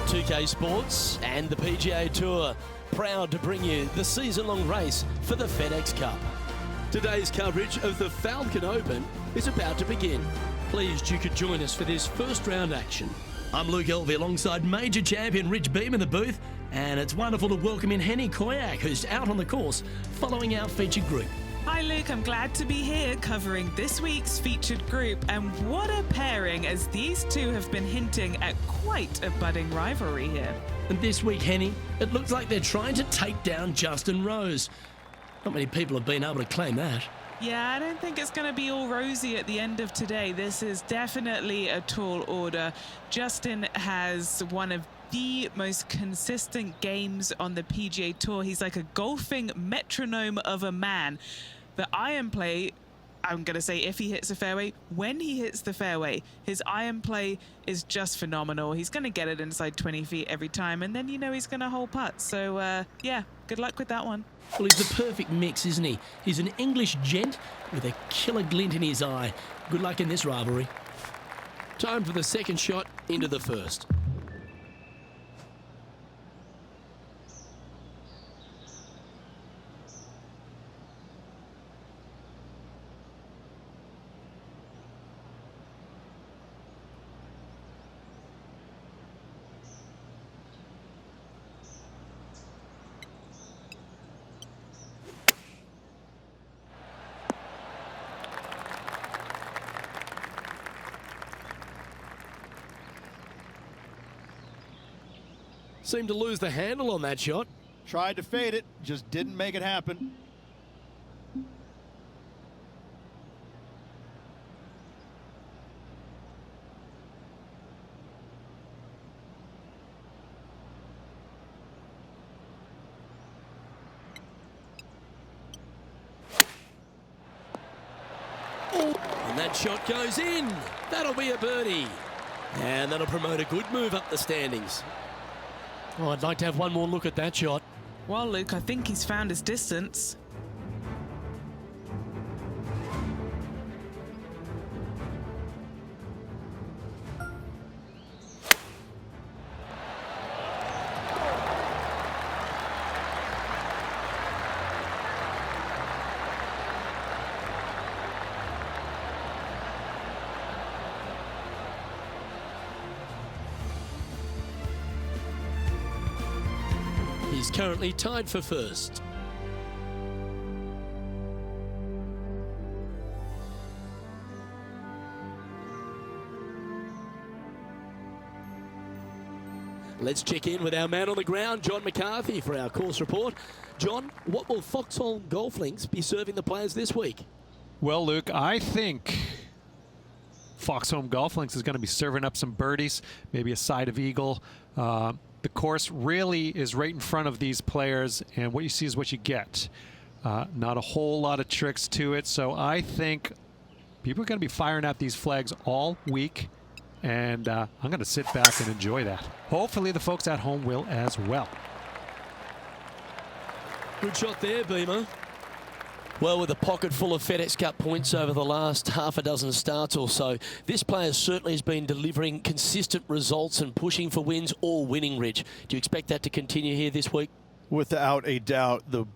.2K Sports and the PGA Tour proud to bring you the season-long race for the FedEx Cup. Today's coverage of the Falcon Open is about to begin. Pleased you could join us for this first round action. I'm Luke Elvey alongside major champion Rich Beam in the booth, and it's wonderful to welcome in Henny Koyak, who's out on the course following our featured group. Hi Luke, I'm glad to be here covering this week's featured group, and what a pairing, as these two have been hinting at quite a budding rivalry here. And this week, Henny, it looks like they're trying to take down Justin Rose. Not many people have been able to claim that. Yeah, I don't think it's going to be all rosy at the end of today. This is definitely a tall order. Justin has one of the most consistent games on the PGA Tour. He's like a golfing metronome of a man. The iron play, I'm going to say if he hits the fairway, when he hits the fairway, his iron play is just phenomenal. He's going to get it inside 20 feet every time, and then you know he's going to hole putt. So, yeah, good luck with that one. Well, he's the perfect mix, isn't he? He's an English gent with a killer glint in his eye. Good luck in this rivalry. Time for the second shot into the first. Seemed to lose the handle on that shot. Tried to fade it, just didn't make it happen. And that shot goes in. That'll be a birdie. And that'll promote a good move up the standings. Oh, I'd like to have one more look at that shot. Well, Luke, I think he's found his distance. He's currently tied for first. Let's check in with our man on the ground, John McCarthy, for our course report. John, what will Foxholm Golf Links be serving the players this week? Well, Luke, I think Foxholm Golf Links is going to be serving up some birdies, maybe a side of eagle. The course really is right in front of these players, and what you see is what you get. Not a whole lot of tricks to it, so I think people are going to be firing at these flags all week, and I'm going to sit back and enjoy that. Hopefully the folks at home will as well. Good shot there, Beamer. Well, with a pocket full of FedEx Cup points over the last half a dozen starts or so, this player certainly has been delivering consistent results and pushing for wins or winning, Rich. Do you expect that to continue here this week? Without a doubt, the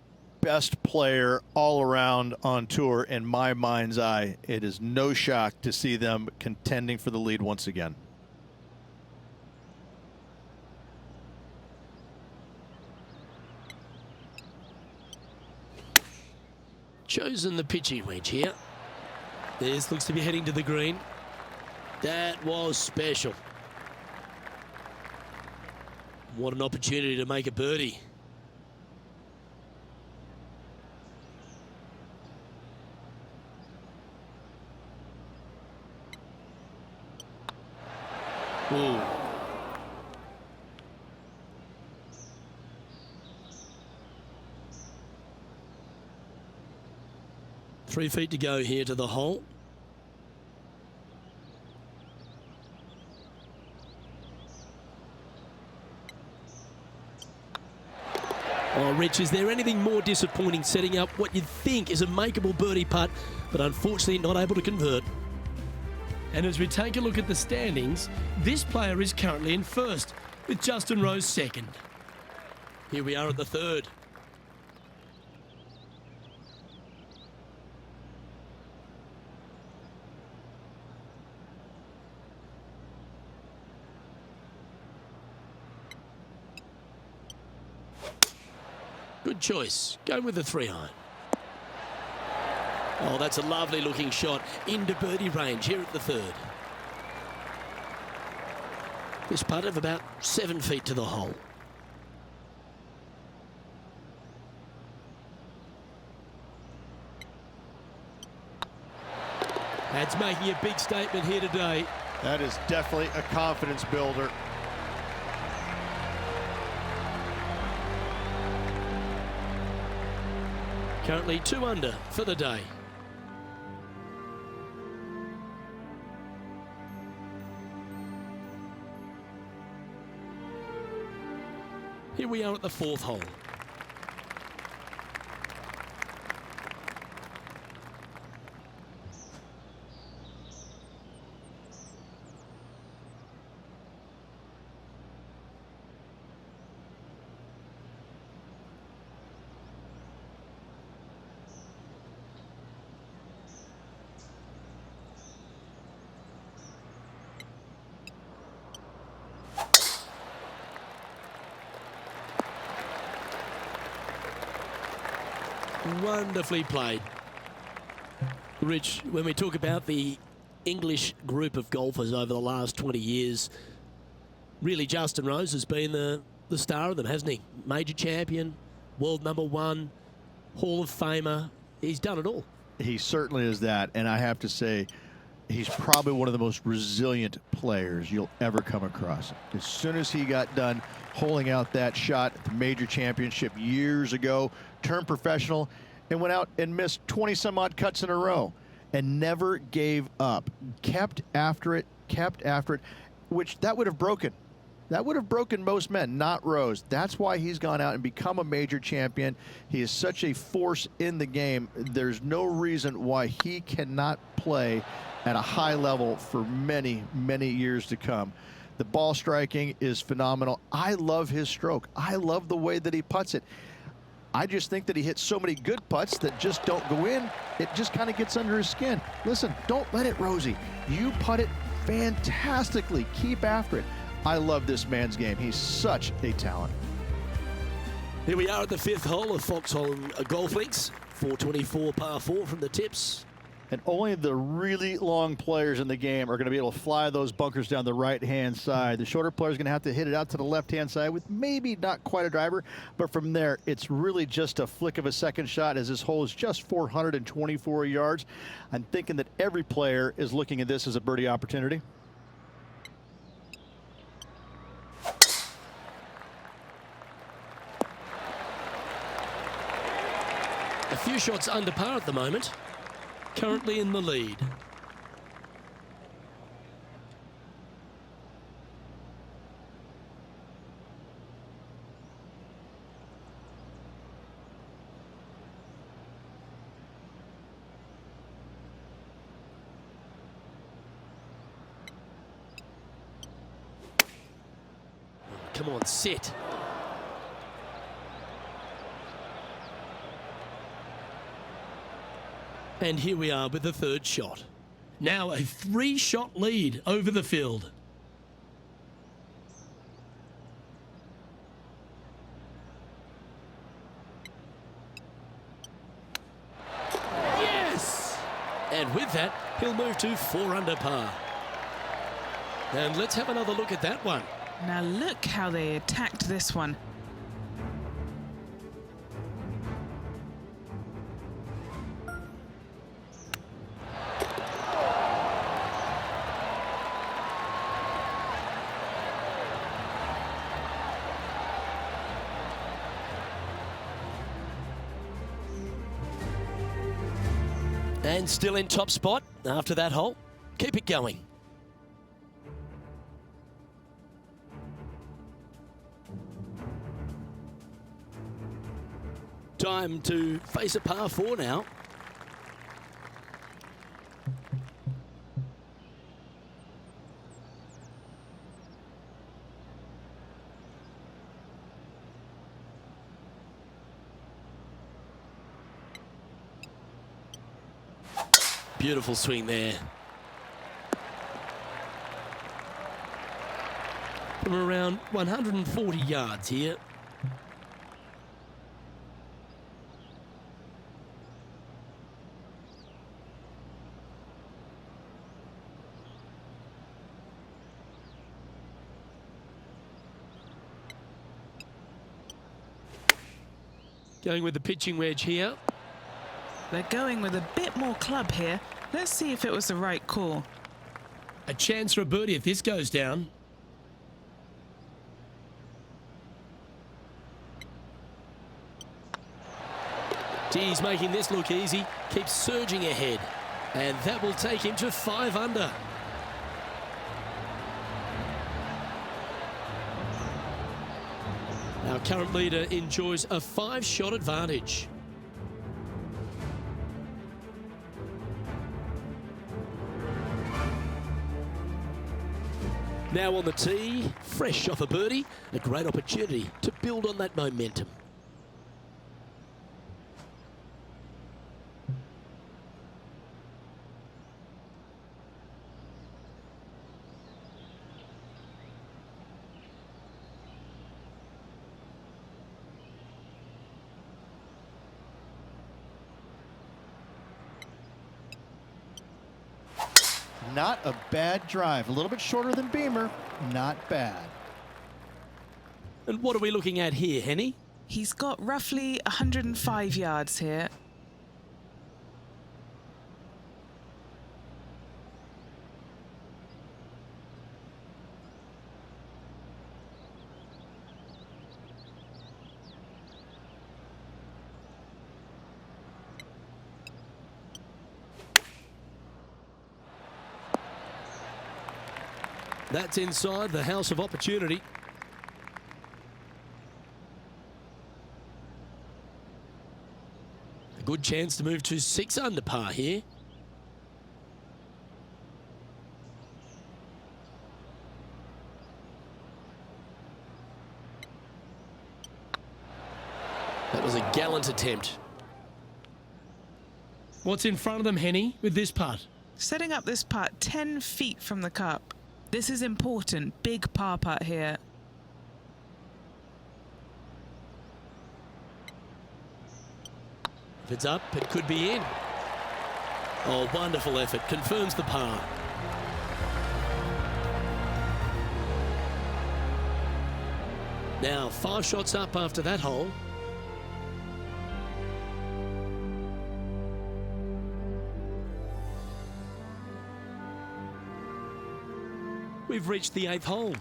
best player all around on tour in my mind's eye. It is no shock to see them contending for the lead once again. Chosen the pitching wedge here. This looks to be heading to the green. That was special. What an opportunity to make a birdie. Ooh. 3 feet to go here to the hole. Oh, Rich, is there anything more disappointing setting up what you'd think is a makeable birdie putt, but unfortunately not able to convert? And as we take a look at the standings, this player is currently in first, with Justin Rose second. Here we are at the third. Good choice. Go with the 3-iron. Oh, that's a lovely looking shot into birdie range here at the third. This putt of about 7 feet to the hole. That's making a big statement here today. That is definitely a confidence builder. Currently 2 under for the day. Here we are at the 4th hole. Wonderfully played. Rich, when we talk about the English group of golfers over the last 20 years, really Justin Rose has been the star of them, hasn't he? Major champion, world #1, Hall of Famer. He's done it all. He certainly is that, and I have to say, he's probably one of the most resilient players you'll ever come across. As soon as he got done holding out that shot at the major championship years ago, turned professional and went out and missed 20 some odd cuts in a row and never gave up. Kept after it, which that would have broken. That would have broken most men, not Rose. That's why he's gone out and become a major champion. He is such a force in the game. There's no reason why he cannot play at a high level for many, many years to come. The ball striking is phenomenal. I love his stroke. I love the way that he putts it. I just think that he hits so many good putts that just don't go in. It just kind of gets under his skin. Listen, don't let it, Rosie. You putt it fantastically. Keep after it. I love this man's game. He's such a talent. Here we are at the 5th hole of Foxholm Golf Links. 424 par 4 from the tips. And only the really long players in the game are going to be able to fly those bunkers down the right-hand side. The shorter players are going to have to hit it out to the left-hand side with maybe not quite a driver, but from there, it's really just a flick of a second shot as this hole is just 424 yards. I'm thinking that every player is looking at this as a birdie opportunity. A few shots under par at the moment. Currently in the lead. Come on, sit. And here we are with the 3rd shot. Now a 3-shot lead over the field. Yes! And with that, he'll move to 4 under par. And let's have another look at that one. Now look how they attacked this one. And still in top spot after that hole. Keep it going. Time to face a par 4 now. Beautiful swing there. From around 140 yards here. Going with the pitching wedge here. They're going with a bit more club here. Let's see if it was the right call. A chance for a birdie if this goes down. He's making this look easy. Keeps surging ahead. And that will take him to 5 under. Our current leader enjoys a 5-shot advantage. Now on the tee, fresh off a birdie, a great opportunity to build on that momentum. Not a bad drive. A little bit shorter than Beamer. Not bad. And what are we looking at here, Henny? He's got roughly 105 yards here. That's inside the house of opportunity. A good chance to move to 6 under par here. That was a gallant attempt. What's in front of them, Henny, with this putt? Setting up this putt 10 feet from the cup. This is important. Big par putt here. If it's up, it could be in. Oh, wonderful effort. Confirms the par. Now, 5 shots up after that hole. We've reached the 8th hole.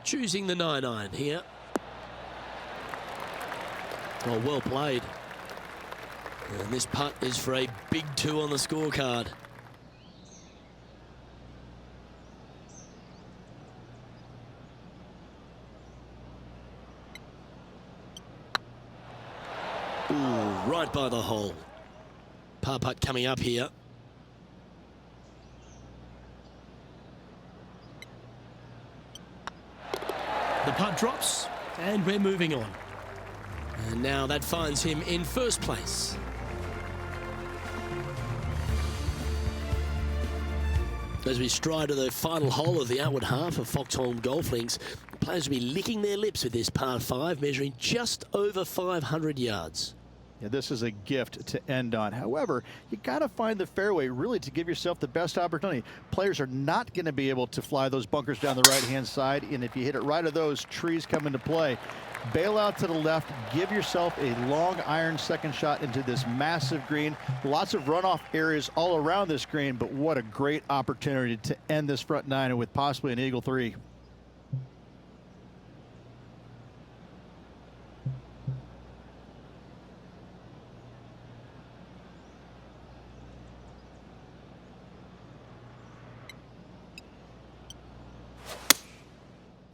Choosing the 9-iron here. Oh, well played. And this putt is for a big 2 on the scorecard. Ooh, right by the hole. Par putt coming up here. The putt drops, and we're moving on. And now that finds him in first place. As we stride to the final hole of the outward half of Foxholm Golf Links, the players will be licking their lips with this par 5, measuring just over 500 yards. Yeah, this is a gift to end on. However, you got to find the fairway really to give yourself the best opportunity. Players are not going to be able to fly those bunkers down the right-hand side, and if you hit it right of those, trees come into play. bail out to the left, give yourself a long iron second shot into this massive green. Lots of runoff areas all around this green, but what a great opportunity to end this front nine with possibly an eagle 3.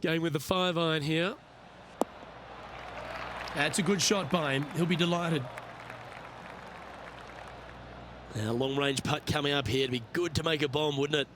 Going with the 5-iron here. That's a good shot by him. He'll be delighted. Now, long-range putt coming up here. It'd be good to make a bomb, wouldn't it?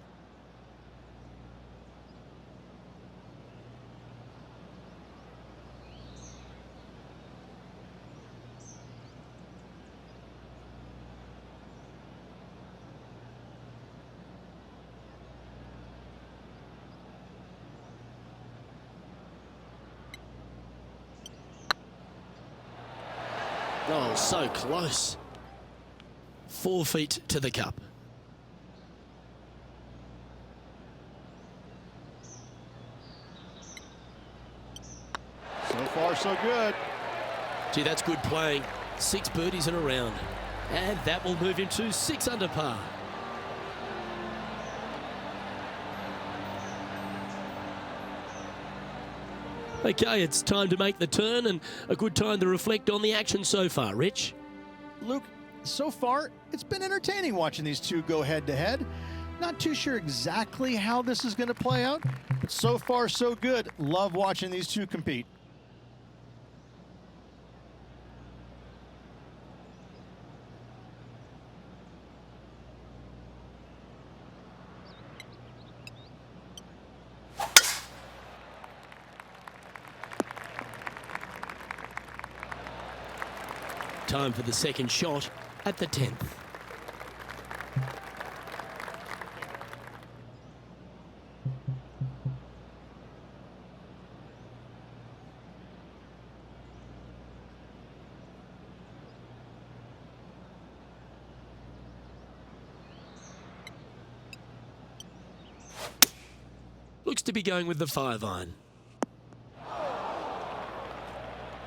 Oh, so close. 4 feet to the cup. So far, so good. Gee, that's good playing. 6 birdies in a round. And that will move him to 6 under par. Okay, it's time to make the turn and a good time to reflect on the action so far. Rich? Luke, so far, it's been entertaining watching these two go head-to-head. Not too sure exactly how this is going to play out, but so far, so good. Love watching these two compete. Time for the second shot at the 10th. Looks to be going with the 5-iron.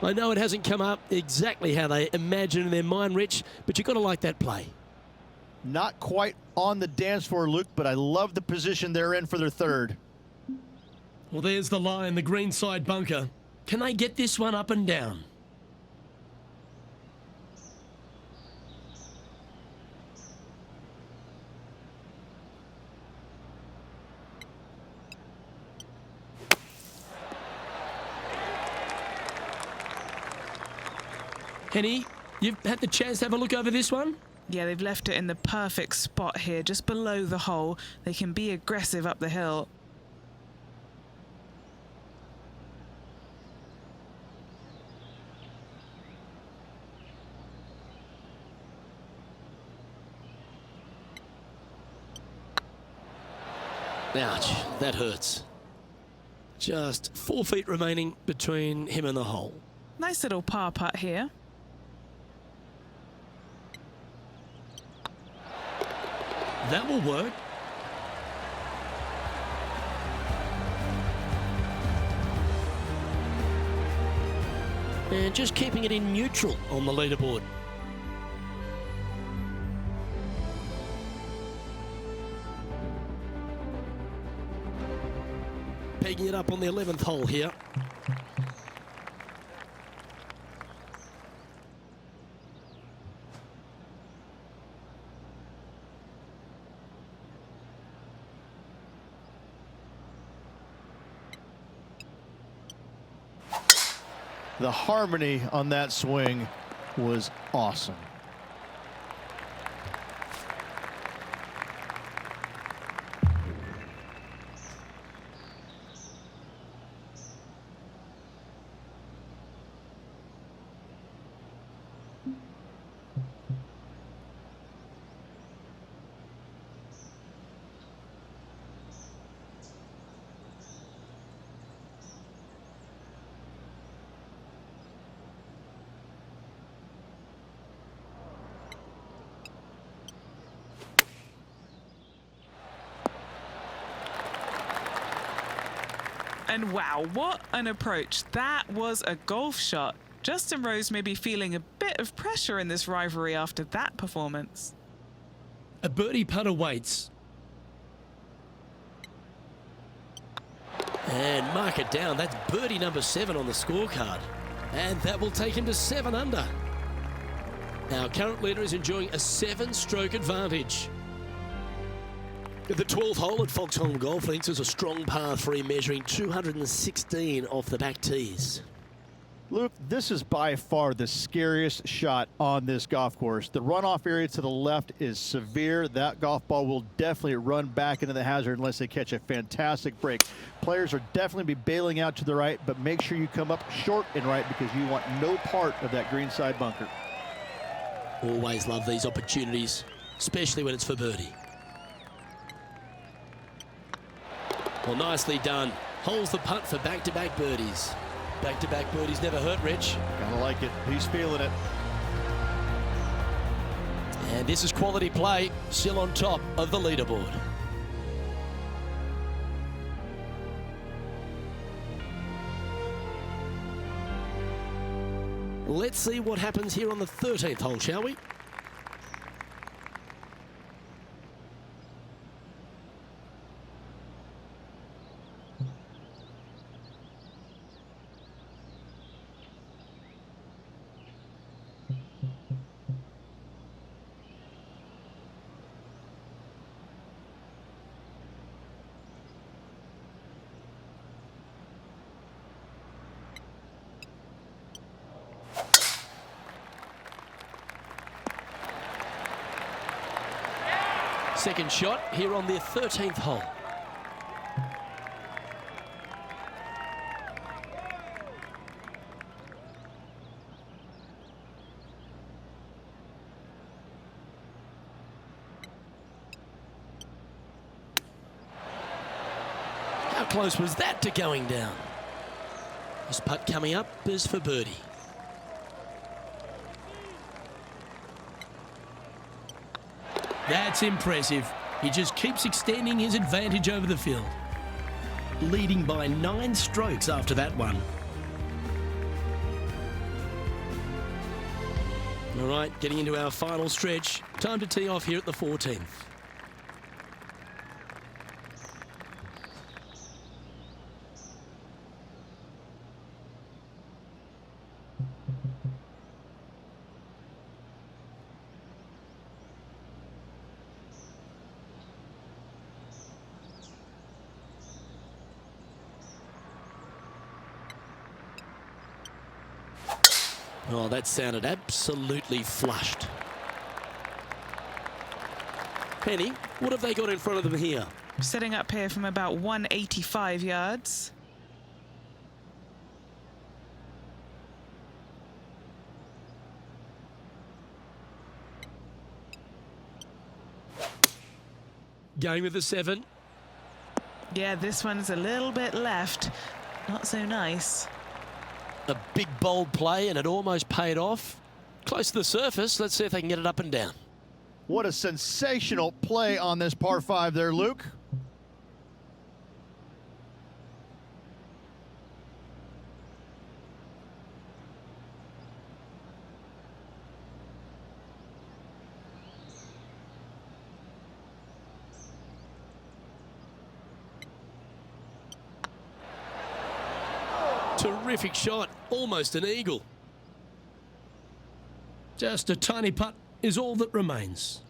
I know it hasn't come up exactly how they imagine in their mind, Rich, but you've got to like that play. Not quite on the dance floor, Luke, but I love the position they're in for their third. Well, there's the line, the green side bunker. Can they get this one up and down? Henny, you've had the chance to have a look over this one? Yeah, they've left it in the perfect spot here, just below the hole. They can be aggressive up the hill. Ouch, that hurts. Just 4 feet remaining between him and the hole. Nice little par putt here. That will work. And just keeping it in neutral on the leaderboard. Pegging it up on the 11th hole here. The harmony on that swing was awesome. And wow, what an approach. That was a golf shot. Justin Rose may be feeling a bit of pressure in this rivalry after that performance. A birdie putt awaits. And mark it down. That's birdie number 7 on the scorecard. And that will take him to 7 under. Our current leader is enjoying a 7-stroke advantage. The 12th hole at Foxholm Golf Links is a strong par 3 measuring 216 off the back tees. Luke, this is by far the scariest shot on this golf course. The runoff area to the left is severe. That golf ball will definitely run back into the hazard unless they catch a fantastic break. Players are definitely be bailing out to the right, but make sure you come up short and right because you want no part of that greenside bunker. Always love these opportunities, especially when it's for birdie. Well, nicely done. Holds the putt for back-to-back birdies. Back-to-back birdies never hurt, Rich. Gotta like it. He's feeling it. And this is quality play, still on top of the leaderboard. Let's see what happens here on the 13th hole, shall we? Second shot here on the 13th hole. How close was that to going down? This putt coming up is for birdie. That's impressive. He just keeps extending his advantage over the field. Leading by 9 strokes after that one. All right, getting into our final stretch. Time to tee off here at the 14th. Oh, that sounded absolutely flushed. Penny, what have they got in front of them here? Setting up here from about 185 yards. Going with the 7. Yeah, this one's a little bit left. Not so nice. A big, bold play, and it almost paid off. Close to the surface. Let's see if they can get it up and down. What a sensational play on this par 5 there, Luke. Terrific shot, almost an eagle. Just a tiny putt is all that remains.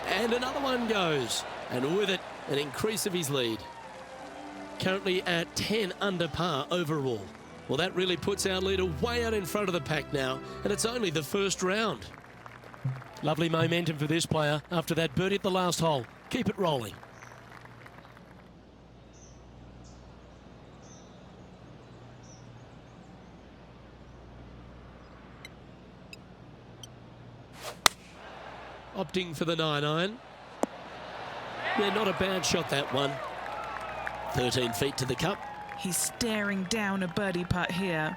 And another one goes, and with it, an increase of his lead. Currently at 10 under par overall. Well, that really puts our leader way out in front of the pack now, and it's only the first round. Lovely momentum for this player after that birdie at the last hole. Keep it rolling. Opting for the 9-iron. Yeah, not a bad shot, that one. 13 feet to the cup. He's staring down a birdie putt here.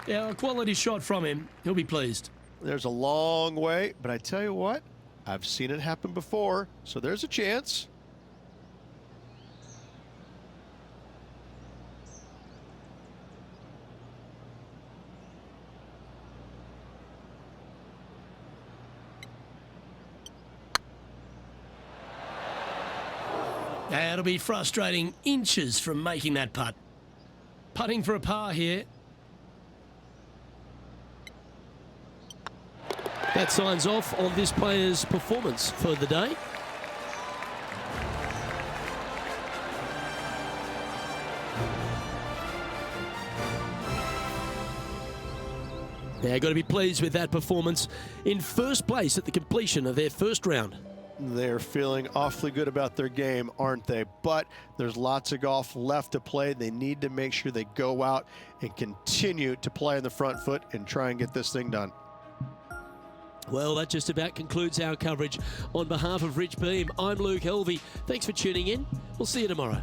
Yeah, a quality shot from him. He'll be pleased. There's a long way, but I tell you what, I've seen it happen before, so there's a chance. It'll be frustrating, inches from making that putt. Putting for a par here. That signs off on this player's performance for the day. They're got to be pleased with that performance in first place at the completion of their first round. They're feeling awfully good about their game, aren't they? But there's lots of golf left to play. They need to make sure they go out and continue to play on the front foot and try and get this thing done. Well, that just about concludes our coverage. On behalf of Rich Beam, I'm Luke Helvey. Thanks for tuning in. We'll see you tomorrow.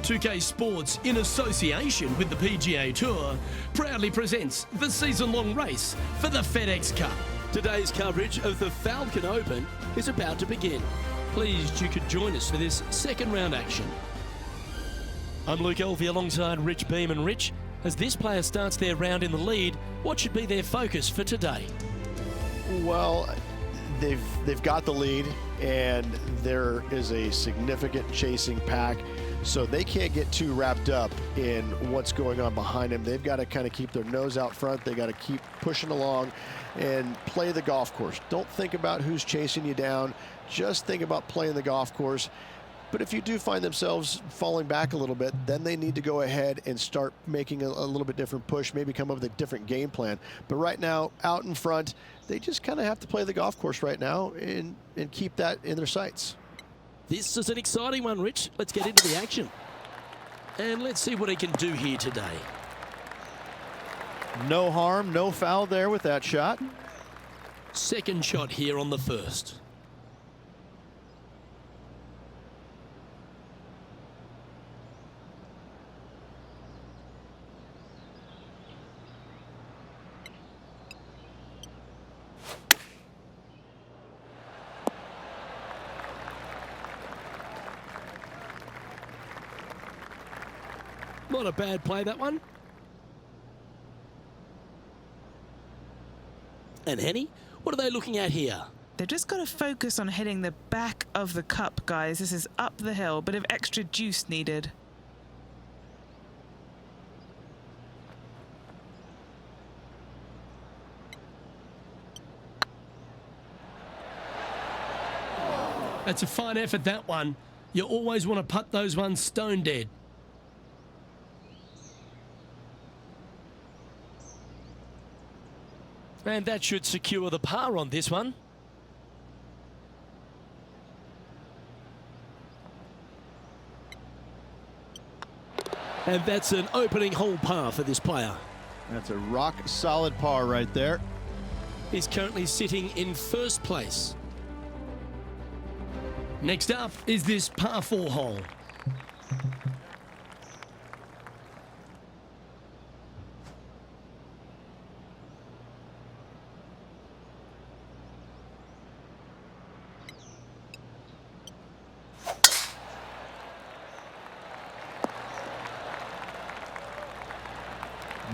"2K Sports, in association with the PGA Tour, proudly presents the season-long race for the FedEx Cup. Today's coverage of the Falcon Open is about to begin. Pleased you could join us for this second round action. I'm Luke Elvey alongside Rich Beam. And Rich, as this player starts their round in the lead, what should be their focus for today? Well, they've got the lead, and there is a significant chasing pack, so they can't get too wrapped up in what's going on behind them. They've got to kind of keep their nose out front. They got to keep pushing along and play the golf course. Don't think about who's chasing you down. Just think about playing the golf course. But if you do find themselves falling back a little bit, then they need to go ahead and start making a little bit different push, maybe come up with a different game plan. But right now, out in front, they just kind of have to play the golf course right now and keep that in their sights. This is an exciting one, Rich. Let's get into the action. And let's see what he can do here today. No harm, no foul there with that shot. Second shot here on the first. Not a bad play, that one. And Henny, what are they looking at here? They've just got to focus on hitting the back of the cup, guys. This is up the hill, bit of extra juice needed. That's a fine effort, that one. You always want to putt those ones stone dead. And that should secure the par on this one. And that's an opening hole par for this player. That's a rock solid par right there. He's currently sitting in first place. Next up is this par 4 hole.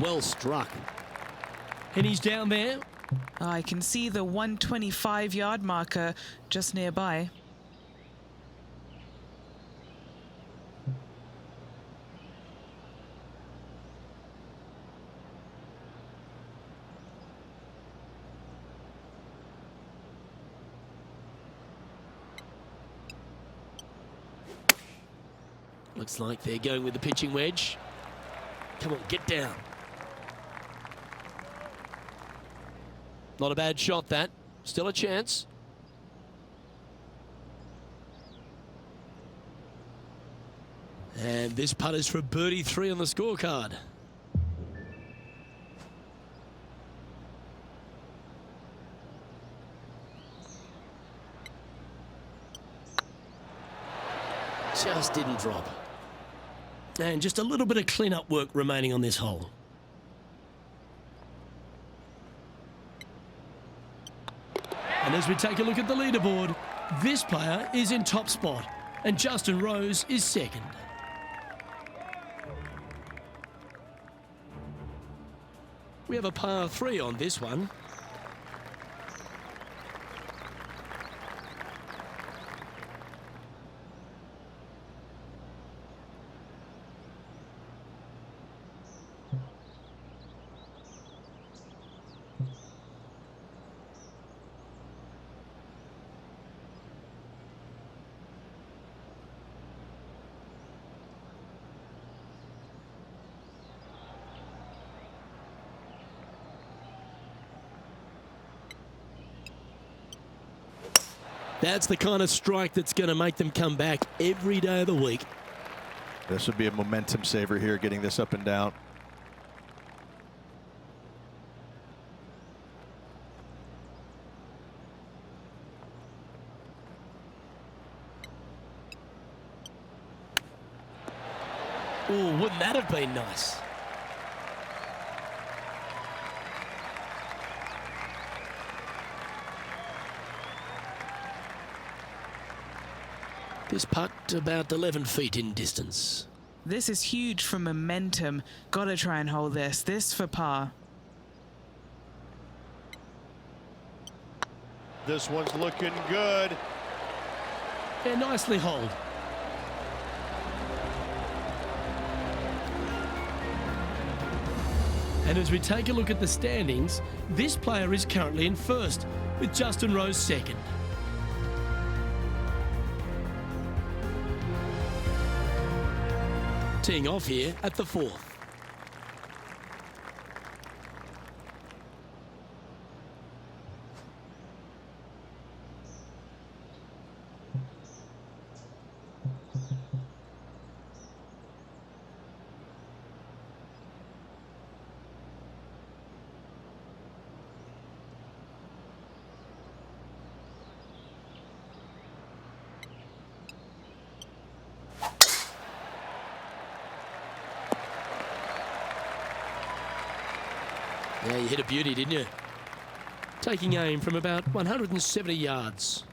Well struck. And he's down there. I can see the 125-yard marker just nearby. Looks like they're going with the pitching wedge. Come on, get down. Not a bad shot, that. Still a chance. And this putt is for birdie 3 on the scorecard. Just didn't drop. And just a little bit of clean-up work remaining on this hole. And as we take a look at the leaderboard, this player is in top spot and Justin Rose is second. We have a par 3 on this one. That's the kind of strike that's going to make them come back every day of the week. This would be a momentum saver here, getting this up and down. Oh, wouldn't that have been nice? This putt about 11 feet in distance. This is huge for momentum. Gotta try and hold this. This for par. This one's looking good. Yeah, nicely holed. And as we take a look at the standings, this player is currently in first, with Justin Rose second. Teeing off here at the fourth. Yeah, you hit a beauty, didn't you? Taking aim from about 170 yards.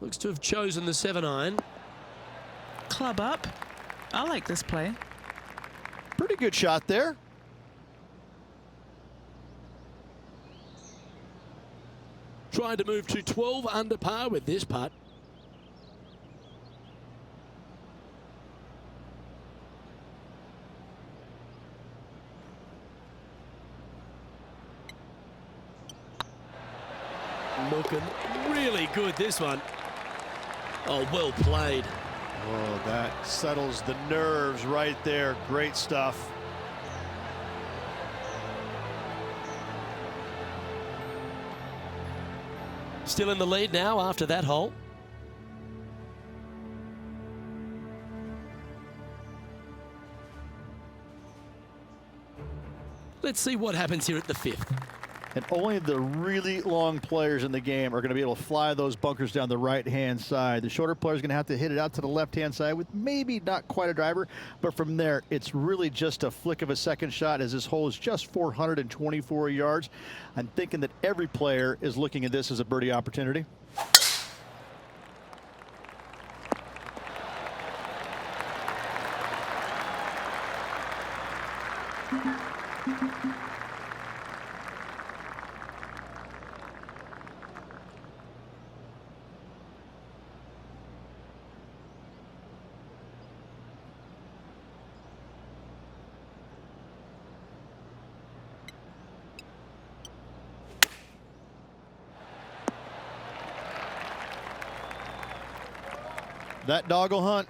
Looks to have chosen the 7-iron. Club up. I like this play. Pretty good shot there. Trying to move to 12 under par with this putt. Looking really good, this one. Oh, well played. Oh, that settles the nerves right there. Great stuff. Still in the lead now after that hole. Let's see what happens here at the fifth. And only the really long players in the game are going to be able to fly those bunkers down the right-hand side. The shorter players are going to have to hit it out to the left-hand side with maybe not quite a driver, but from there, it's really just a flick of a second shot as this hole is just 424 yards. I'm thinking that every player is looking at this as a birdie opportunity. That dog will hunt.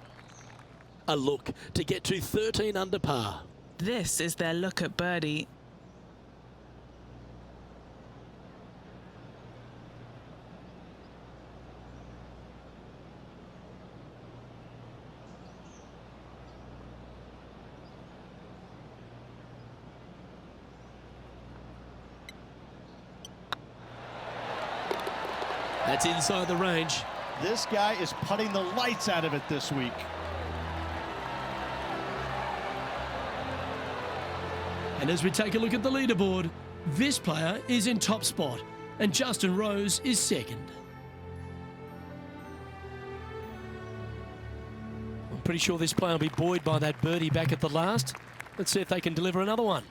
A look to get to 13 under par. This is their look at birdie. That's inside the range. This guy is putting the lights out of it this week. And as we take a look at the leaderboard, this player is in top spot and Justin Rose is second. I'm pretty sure this player will be buoyed by that birdie back at the last. Let's see if they can deliver another one.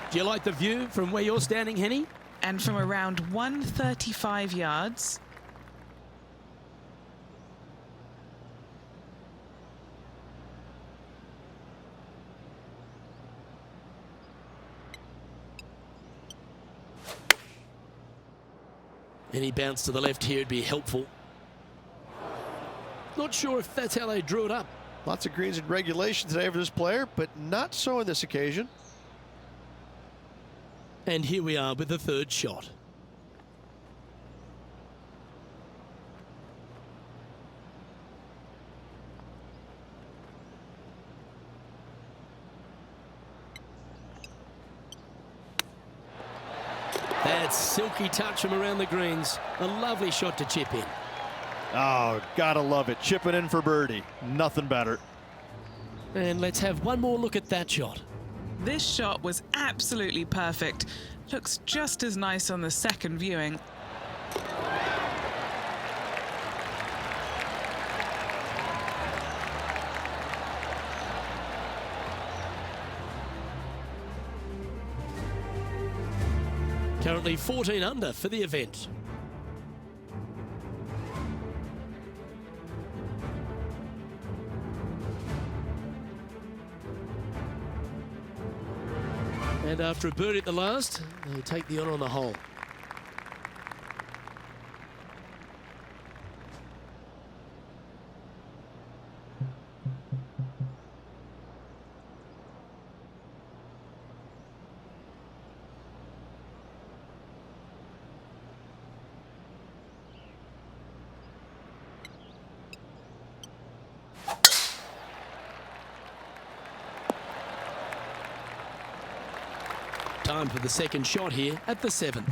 Do you like the view from where you're standing, Henny? And from around 135 yards, Any bounce to the left here would be helpful. Not sure if that's how they drew it up. Lots of greens in regulation today for this player, but not so on this occasion. And here we are with the third shot. That silky touch from around the greens. A lovely shot to chip in. Oh, gotta love it. Chipping in for birdie. Nothing better. And let's have one more look at that shot. This shot was absolutely perfect. Looks just as nice on the second viewing. Currently 14 under for the event. And after a birdie at the last, they'll take the honour on the hole. Time for the second shot here at the 7th.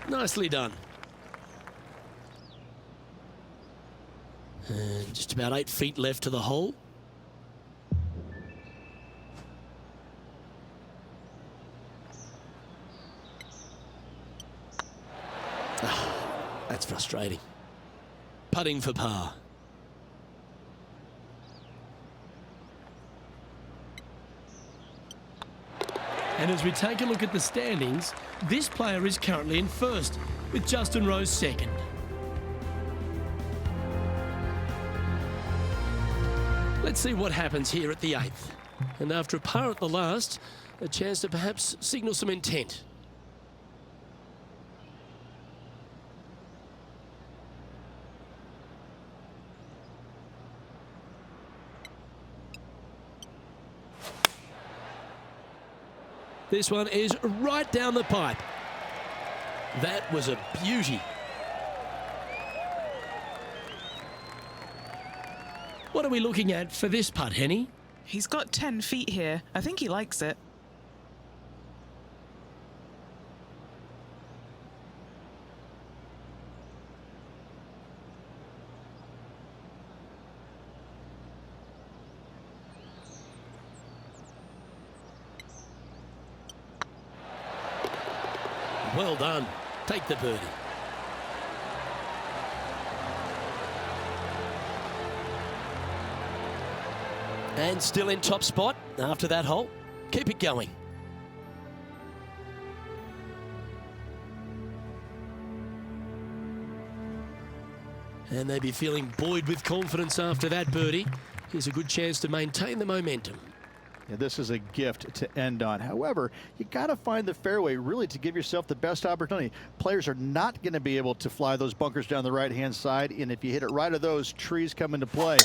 Nicely done. And just about 8 feet left to the hole. That's frustrating. Putting for par. And as we take a look at the standings, this player is currently in first, with Justin Rose second. Let's see what happens here at the 8th. And after a par at the last, a chance to perhaps signal some intent. This one is right down the pipe. That was a beauty. What are we looking at for this putt, Henny? He's got 10 feet here. I think he likes it. Well done. Take the birdie. And still in top spot after that hole. Keep it going. And they'd be feeling buoyed with confidence after that birdie. Here's a good chance to maintain the momentum. Yeah, this is a gift to end on. However, you got to find the fairway really to give yourself the best opportunity. Players are not going to be able to fly those bunkers down the right-hand side, and if you hit it right of those, trees come into play.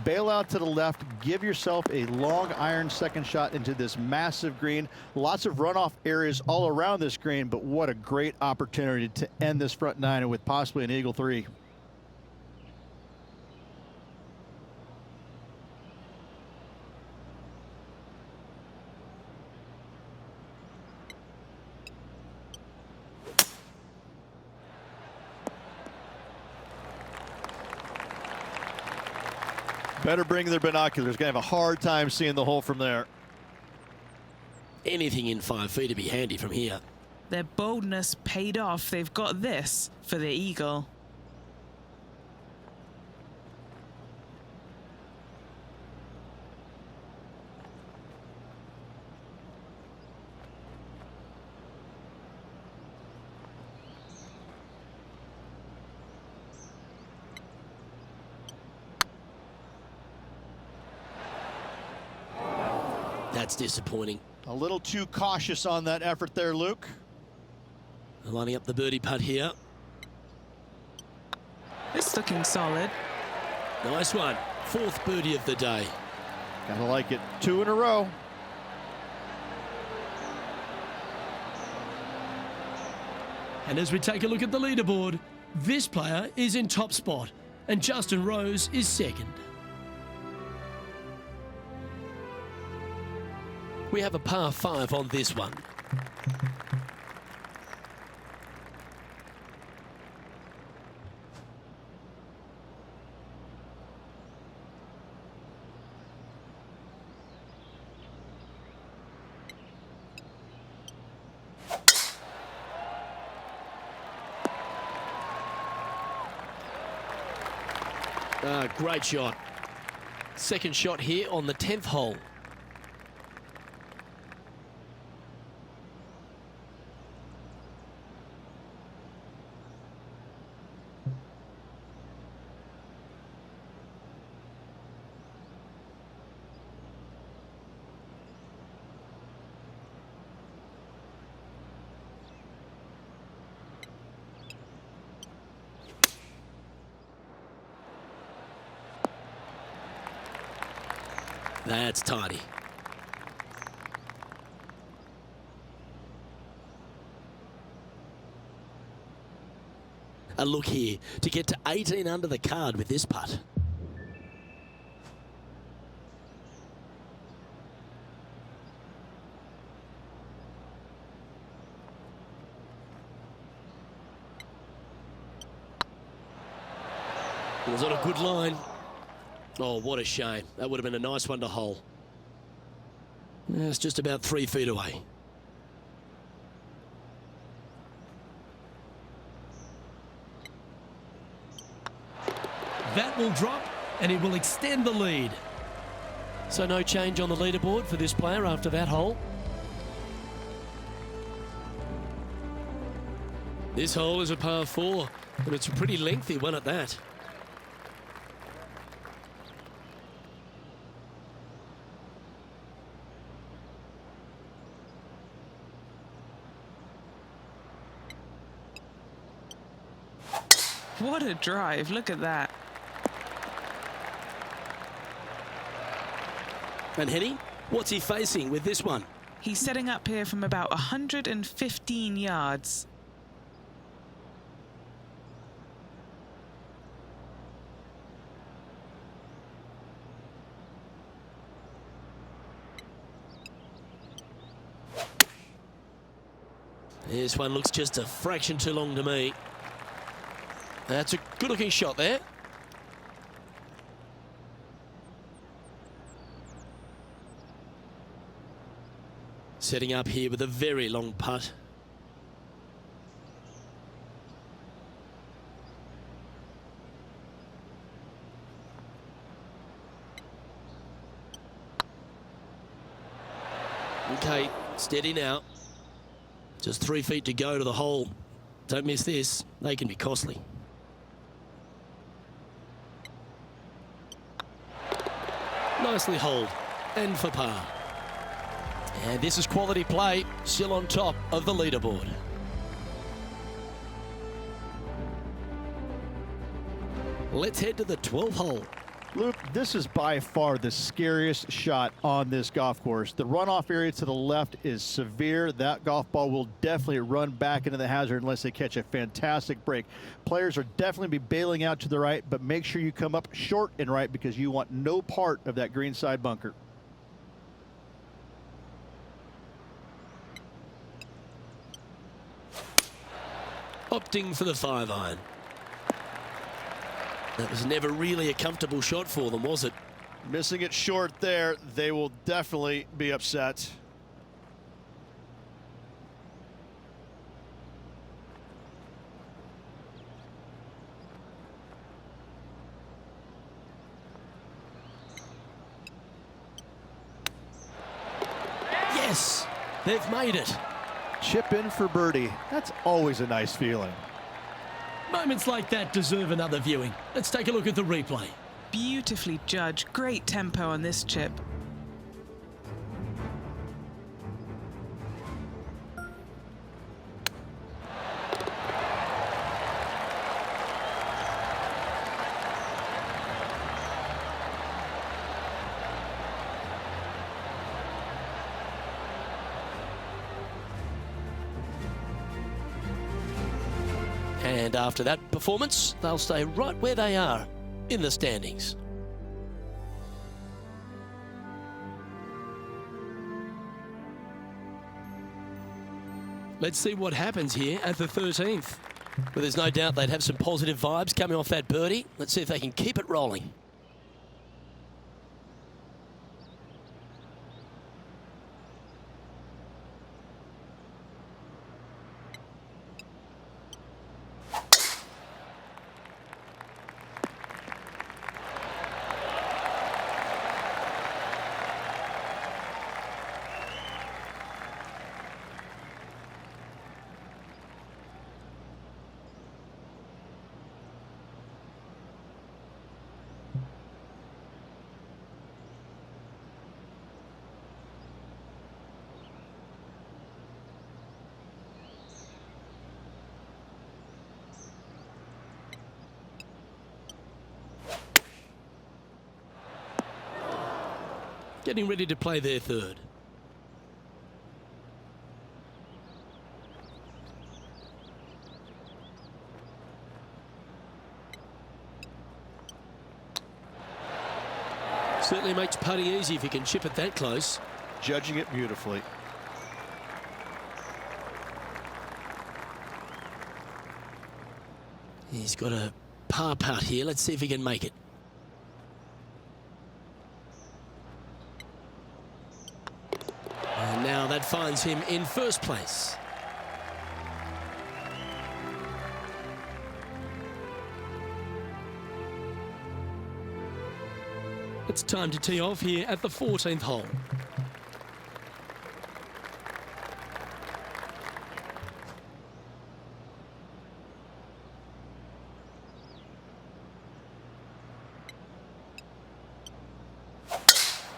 Bail out to the left, give yourself a long iron second shot into this massive green. Lots of runoff areas all around this green, but what a great opportunity to end this front nine with possibly an eagle 3. Better bring their binoculars. Gonna have a hard time seeing the hole from there. Anything in 5 feet to be handy from here. Their boldness paid off. They've got this for the eagle. That's disappointing. A little too cautious on that effort there, Luke. Lining up the birdie putt here. It's looking solid. Nice one. 4th birdie of the day. Gotta like it. 2 in a row. And as we take a look at the leaderboard, this player is in top spot and Justin Rose is second. We have a par 5 on this one. Great shot. Second shot here on the 10th hole. That's tidy. A look here to get to 18 under the card with this putt. It was on a good line. Oh, what a shame. That would have been a nice one to hole. It's just about 3 feet away. That will drop and it will extend the lead. So no change on the leaderboard for this player after that hole. This hole is a par 4, and it's a pretty lengthy one at that. What a drive. Look at that. And Henny, what's he facing with this one? He's setting up here from about 115 yards. This one looks just a fraction too long to me. That's a good-looking shot there. Setting up here with a very long putt. Okay, steady now. Just 3 feet to go to the hole. Don't miss this. They can be costly. Nicely holed and for par. And this is quality play, still on top of the leaderboard. Let's head to the 12th hole. Luke, this is by far the scariest shot on this golf course. The runoff area to the left is severe. That golf ball will definitely run back into the hazard unless they catch a fantastic break. Players are definitely be bailing out to the right, but make sure you come up short and right because you want no part of that green side bunker. Opting for the 5-iron. That was never really a comfortable shot for them, was it? Missing it short there, they will definitely be upset. Yes, they've made it. Chip in for birdie. That's always a nice feeling. Moments like that deserve another viewing. Let's take a look at the replay. Beautifully judged. Great tempo on this chip. And after that performance, they'll stay right where they are in the standings. Let's see what happens here at the 13th. Well, there's no doubt they'd have some positive vibes coming off that birdie. Let's see if they can keep it rolling. Getting ready to play their third. Certainly makes putting easy if you can chip it that close. Judging it beautifully. He's got a par putt here. Let's see if he can make it. And now that finds him in first place. It's time to tee off here at the 14th hole.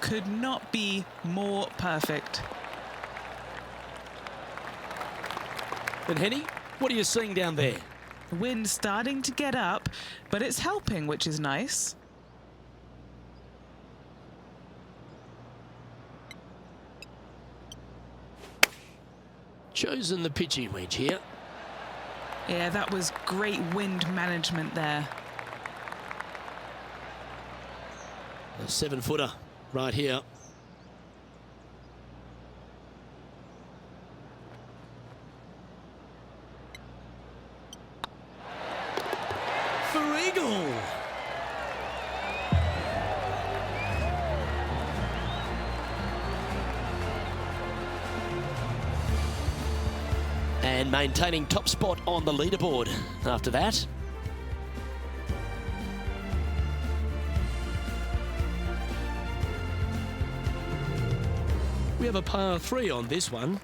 Could not be more perfect. And Henny, what are you seeing down there? The wind's starting to get up, but it's helping, which is nice. Chosen the pitching wedge here. Yeah, that was great wind management there. A 7-footer right here. For eagle. And maintaining top spot on the leaderboard after that. We have a par 3 on this one.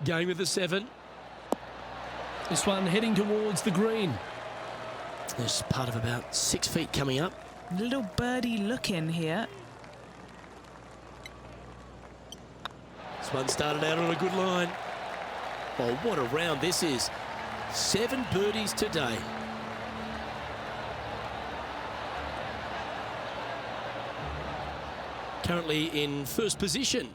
Going with the 7. This one heading towards the green. There's part of about 6 feet coming up. Little birdie look in here. This one started out on a good line. Oh, what a round this is. 7 birdies today. Currently in first position.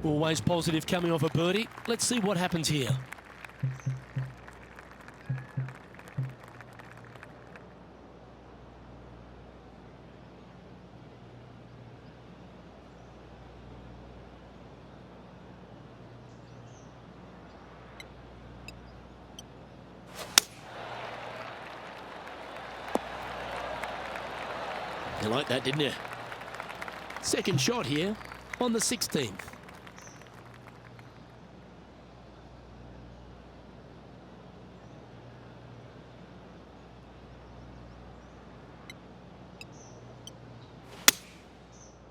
Always positive coming off a birdie. Let's see what happens here. You like that, didn't you? Second shot here on the 16th.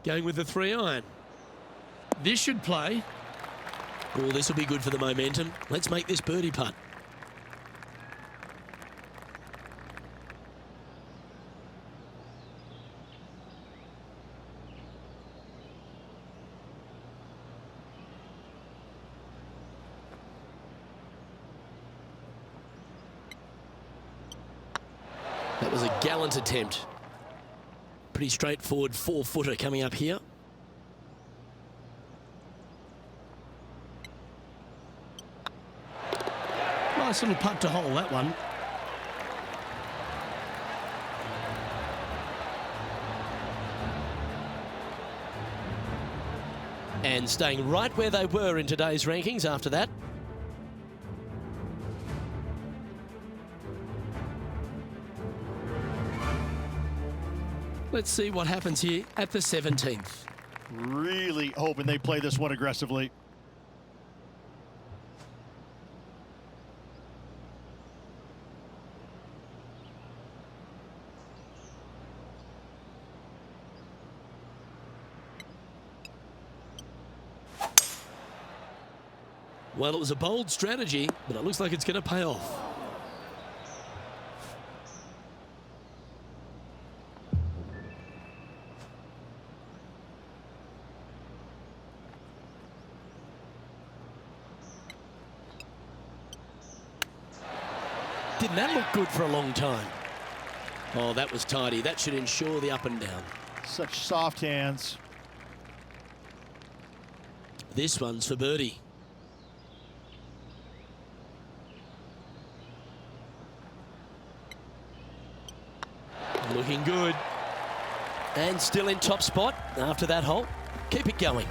Going with the 3-iron. This should play. Oh, this will be good for the momentum. Let's make this birdie putt. That was a gallant attempt. Pretty straightforward 4-footer coming up here. Nice little putt to hole, that one. And staying right where they were in today's rankings after that. Let's see what happens here at the 17th. Really hoping they play this one aggressively. Well, it was a bold strategy, but it looks like it's going to pay off. Didn't that look good for a long time? Oh, that was tidy. That should ensure the up and down. Such soft hands. This one's for birdie. Looking good. And still in top spot after that hole. Keep it going.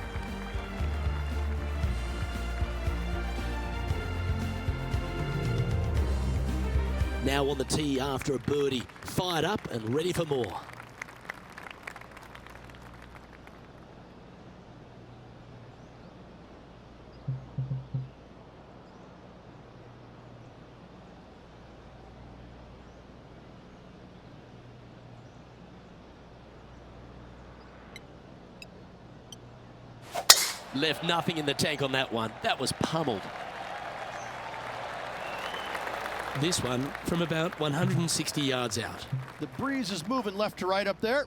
Now on the tee after a birdie. Fired up and ready for more. Left nothing in the tank on that one. That was pummeled. This one from about 160 yards out. The breeze is moving left to right up there.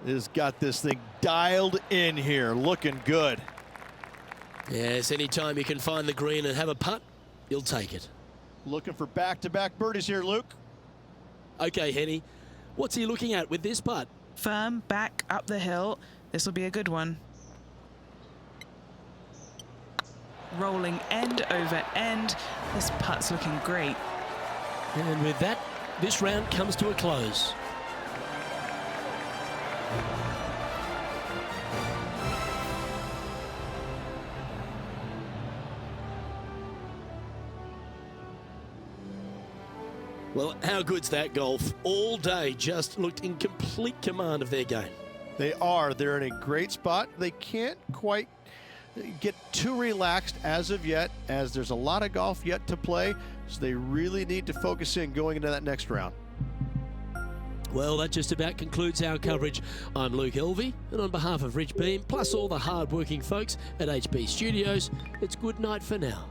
Has got this thing dialed in here, looking good. Yes, anytime you can find the green and have a putt, you'll take it. Looking for back-to-back birdies here, Luke. Okay, Henny. What's he looking at with this putt? Firm back up the hill. This will be a good one. Rolling end over end. This putt's looking great. And with that, this round comes to a close. Well, how good's that golf? All day just looked in complete command of their game. They are. They're in a great spot. They can't quite get too relaxed as of yet, as there's a lot of golf yet to play. So they really need to focus in going into that next round. Well, that just about concludes our coverage. I'm Luke Elvey, and on behalf of Rich Beam, plus all the hard-working folks at HB Studios, it's good night for now.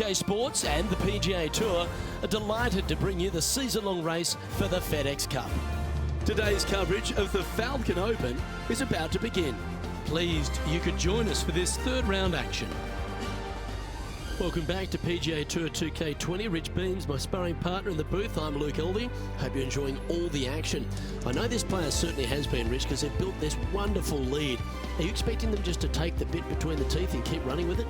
2K Sports and the PGA Tour are delighted to bring you the season-long race for the FedEx Cup. Today's coverage of the Falcon Open is about to begin. pleased you could join us for this third round action. Welcome back to PGA Tour 2K20. Rich Beams, my sparring partner in the booth. I'm Luke Elvey. Hope you're enjoying all the action. I know this player certainly has been, Rich, because they've built this wonderful lead. Are you expecting them just to take the bit between the teeth and keep running with it?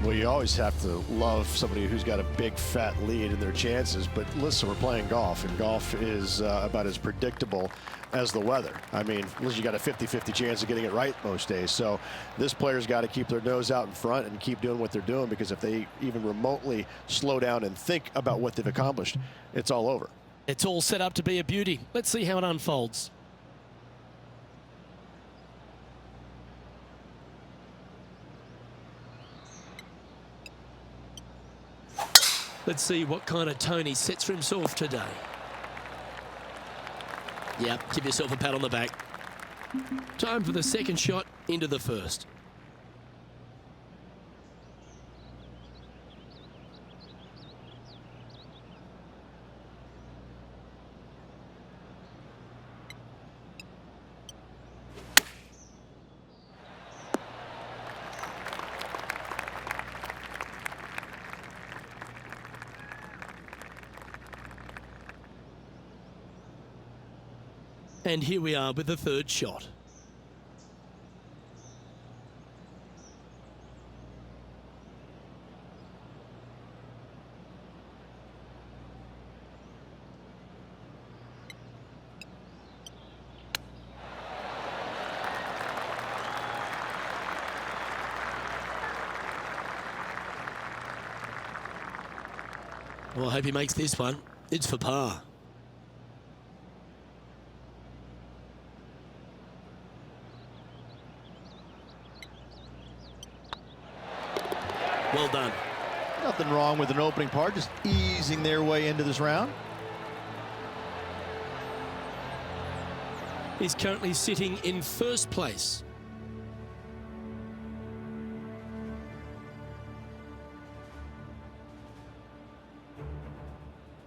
Well, you always have to love somebody who's got a big fat lead in their chances, but listen, we're playing golf, and golf is about as predictable as the weather. I mean, you got a 50-50 chance of getting it right most days, so this player's got to keep their nose out in front and keep doing what they're doing, because if they even remotely slow down and think about what they've accomplished, it's all over. It's all set up to be a beauty. Let's see how it unfolds. Let's see what kind of tone he sets for himself today. Yep, give yourself a pat on the back. Time for the second shot into the first. And here we are with the third shot. Well, I hope he makes this one. It's for par. Well done. Nothing wrong with an opening par, just easing their way into this round. He's currently sitting in first place.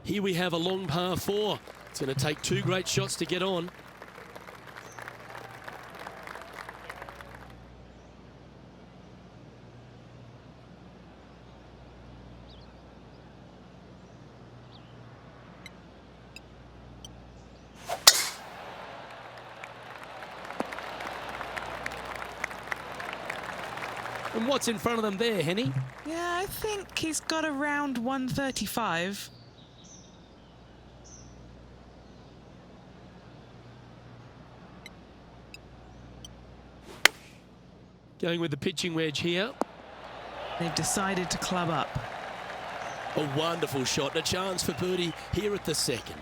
Here we have a long par 4. It's going to take 2 great shots to get on. And what's in front of them there, Henny? Yeah, I think he's got around 135. Going with the pitching wedge here. They've decided to club up. A wonderful shot, and a chance for birdie here at the second.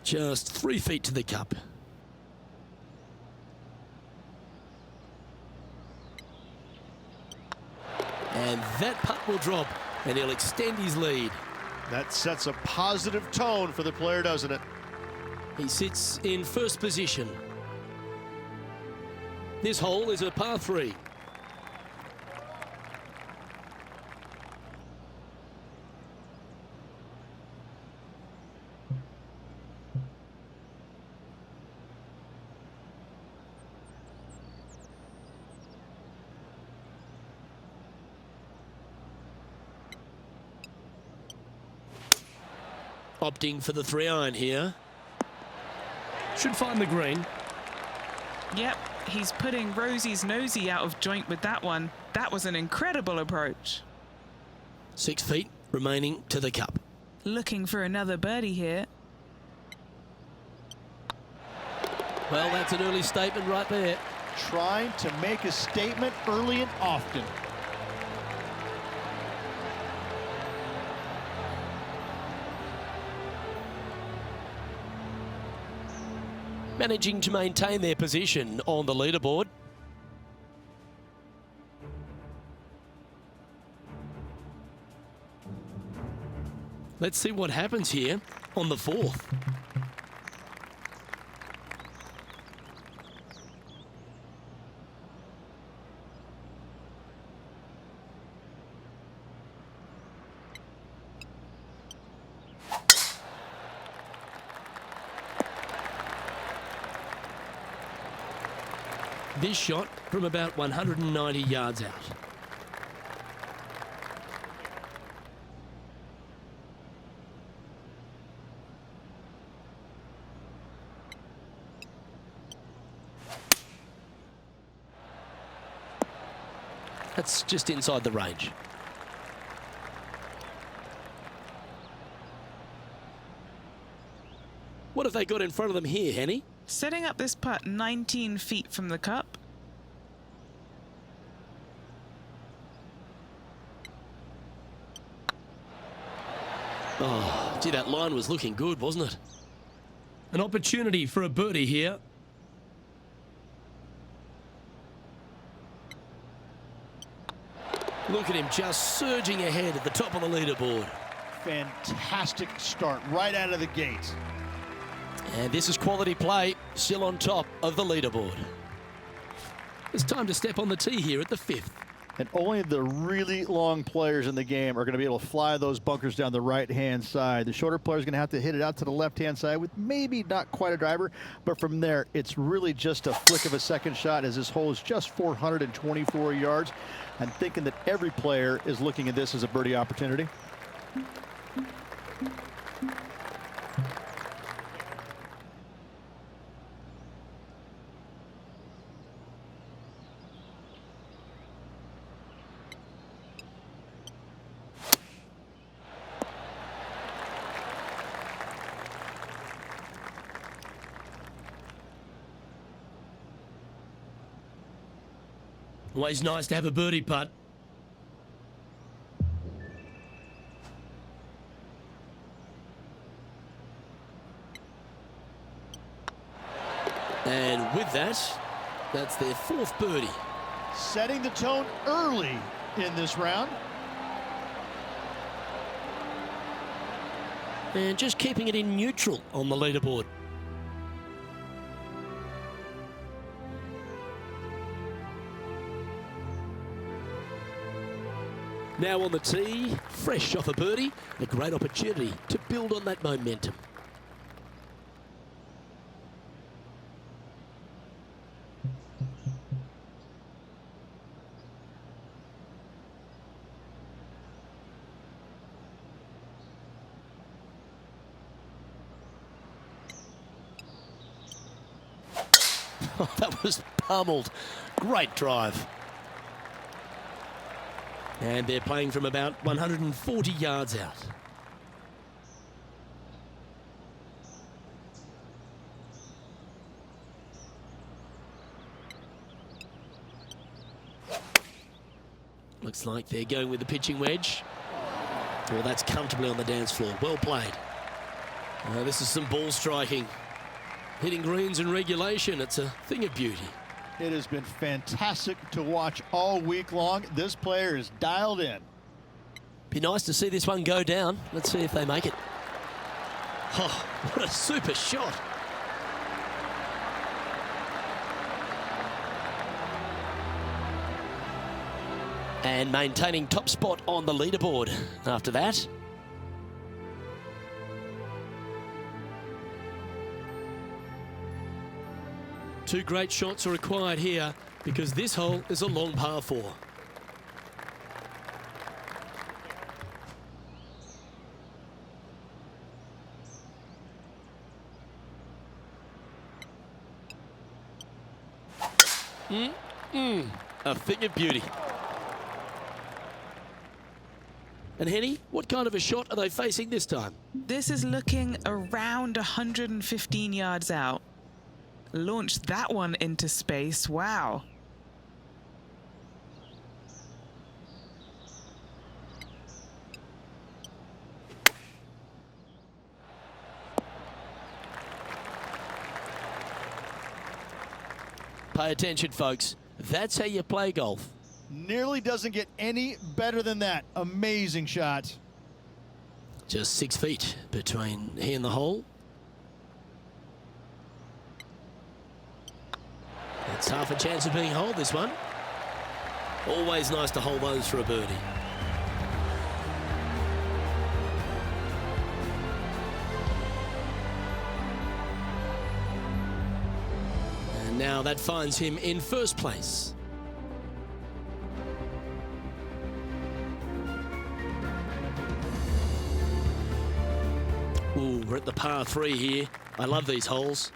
Just 3 feet to the cup. And that putt will drop, and he'll extend his lead. That sets a positive tone for the player, doesn't it? He sits in first position. This hole is a par 3. Opting for the 3-iron here. Should find the green. Yep, he's putting Rosie's nosy out of joint with that one. That was an incredible approach. 6 feet remaining to the cup. Looking for another birdie here. Well, that's an early statement right there. Trying to make a statement early and often. Managing to maintain their position on the leaderboard. Let's see what happens here on the 4th. this shot from about 190 yards out. That's just inside the range. What have they got in front of them here, Henny? Setting up this putt 19 feet from the cup. Oh, gee, that line was looking good, wasn't it? An opportunity for a birdie here. Look at him just surging ahead at the top of the leaderboard. Fantastic start right out of the gate. And this is quality play, still on top of the leaderboard. It's time to step on the tee here at the 5th. And only the really long players in the game are going to be able to fly those bunkers down the right-hand side. The shorter players are going to have to hit it out to the left-hand side with maybe not quite a driver, but from there, it's really just a flick of a second shot as this hole is just 424 yards. I'm thinking that every player is looking at this as a birdie opportunity. Always nice to have a birdie putt. And with that, that's their 4th birdie. Setting the tone early in this round. And just keeping it in neutral on the leaderboard. Now on the tee, fresh off a birdie, a great opportunity to build on that momentum. Oh, that was pummeled. Great drive. And they're playing from about 140 yards out. Looks like they're going with the pitching wedge. Well, that's comfortably on the dance floor. Well played. This is some ball striking. Hitting greens in regulation, it's a thing of beauty. It has been fantastic to watch all week long. This player is dialed in. Be nice to see this one go down. Let's see if they make it. Oh, what a super shot. And maintaining top spot on the leaderboard after that. Two great shots are required here because this hole is a long par 4. A thing of beauty. And Henny, what kind of a shot are they facing this time? This is looking around 115 yards out. Launched that one into space. Wow. Pay attention, folks. That's how you play golf. Nearly doesn't get any better than that. Amazing shot. Just 6 feet between he and the hole. It's half a chance of being holed, this one. Always nice to hold those for a birdie. And now that finds him in first place. Ooh, we're at the par 3 here. I love these holes.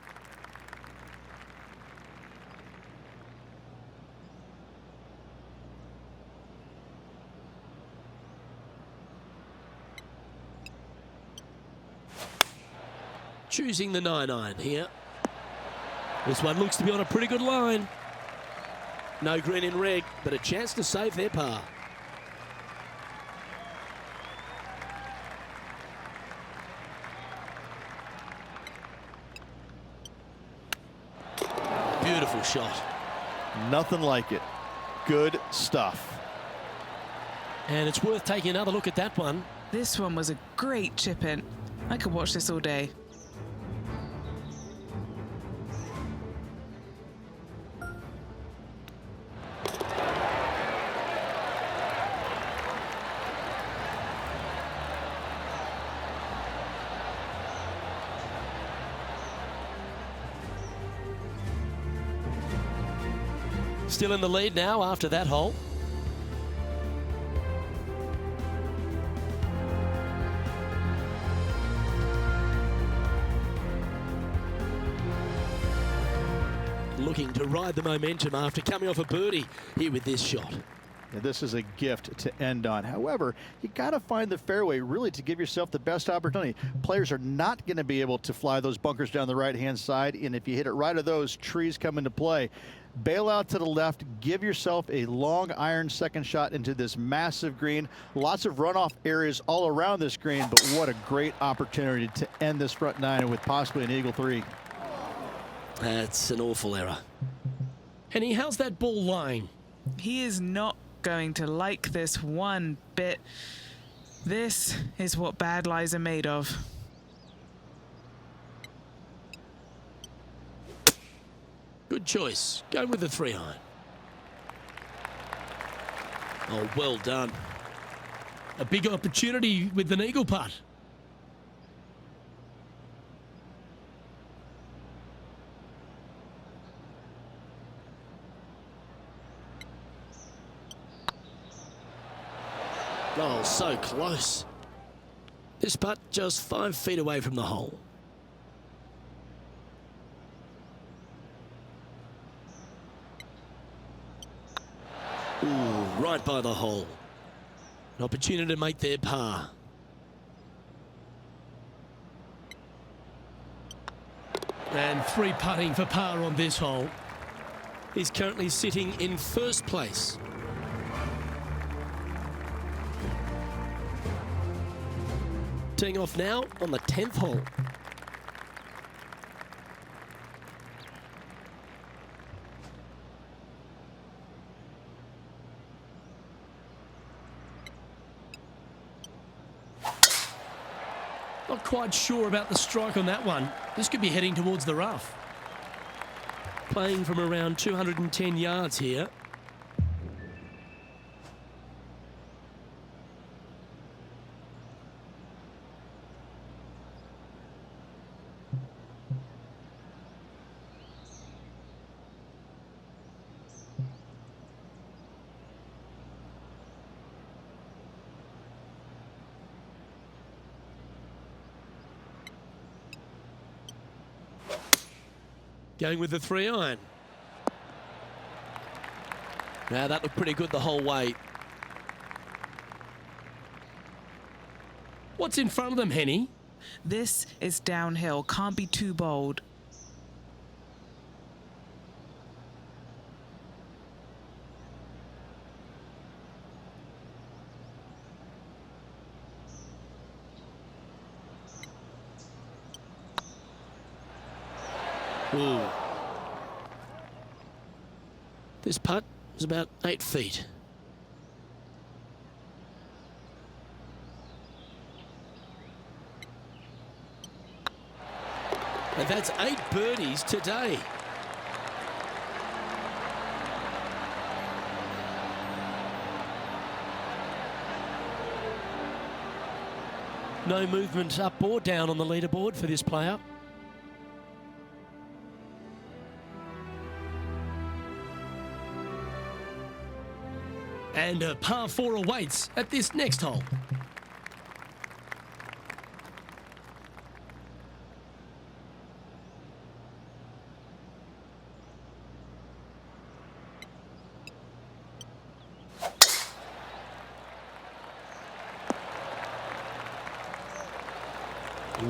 Choosing the 9-iron here. This one looks to be on a pretty good line. No green in red, but a chance to save their par. Beautiful shot. Nothing like it. Good stuff. And it's worth taking another look at that one. This one was a great chip in. I could watch this all day. Still in the lead now after that hole. Looking to ride the momentum after coming off a birdie here with this shot. Yeah, this is a gift to end on. However, you got to find the fairway really to give yourself the best opportunity. Players are not going to be able to fly those bunkers down the right-hand side, and if you hit it right of those, trees come into play. Bail out to the left, give yourself a long iron second shot into this massive green. Lots of runoff areas all around this green, but what a great opportunity to end this front nine with possibly an eagle 3. That's an awful error. Henny, how's that ball lying? He is not going to like this one bit. This is what bad lies are made of. Good choice. Go with the 3-iron. Oh, well done. A big opportunity with an eagle putt. Oh, so close. This putt just 5 feet away from the hole. Ooh, right by the hole. An opportunity to make their par. And 3 putting for par on this hole. He's currently sitting in first place. Teeing off now on the 10th hole. Not quite sure about the strike on that one. This could be heading towards the rough. Playing from around 210 yards here. Going with the 3-iron. Now that looked pretty good the whole way. What's in front of them, Henny? This is downhill. Can't be too bold. Ooh. This putt is about 8 feet. And that's 8 birdies today. No movement up or down on the leaderboard for this player. And a par 4 awaits at this next hole.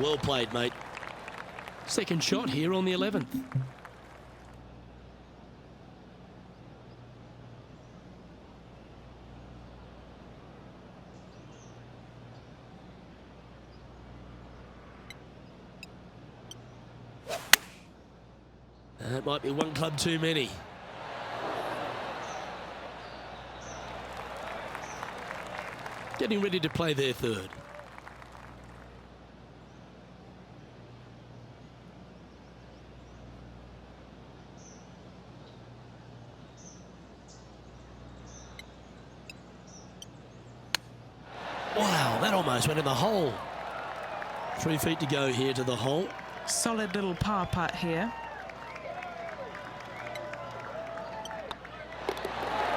Well played, mate. Second shot here on the 11th. That might be one club too many. Getting ready to play their third. Wow, that almost went in the hole. 3 feet to go here to the hole. Solid little par putt here.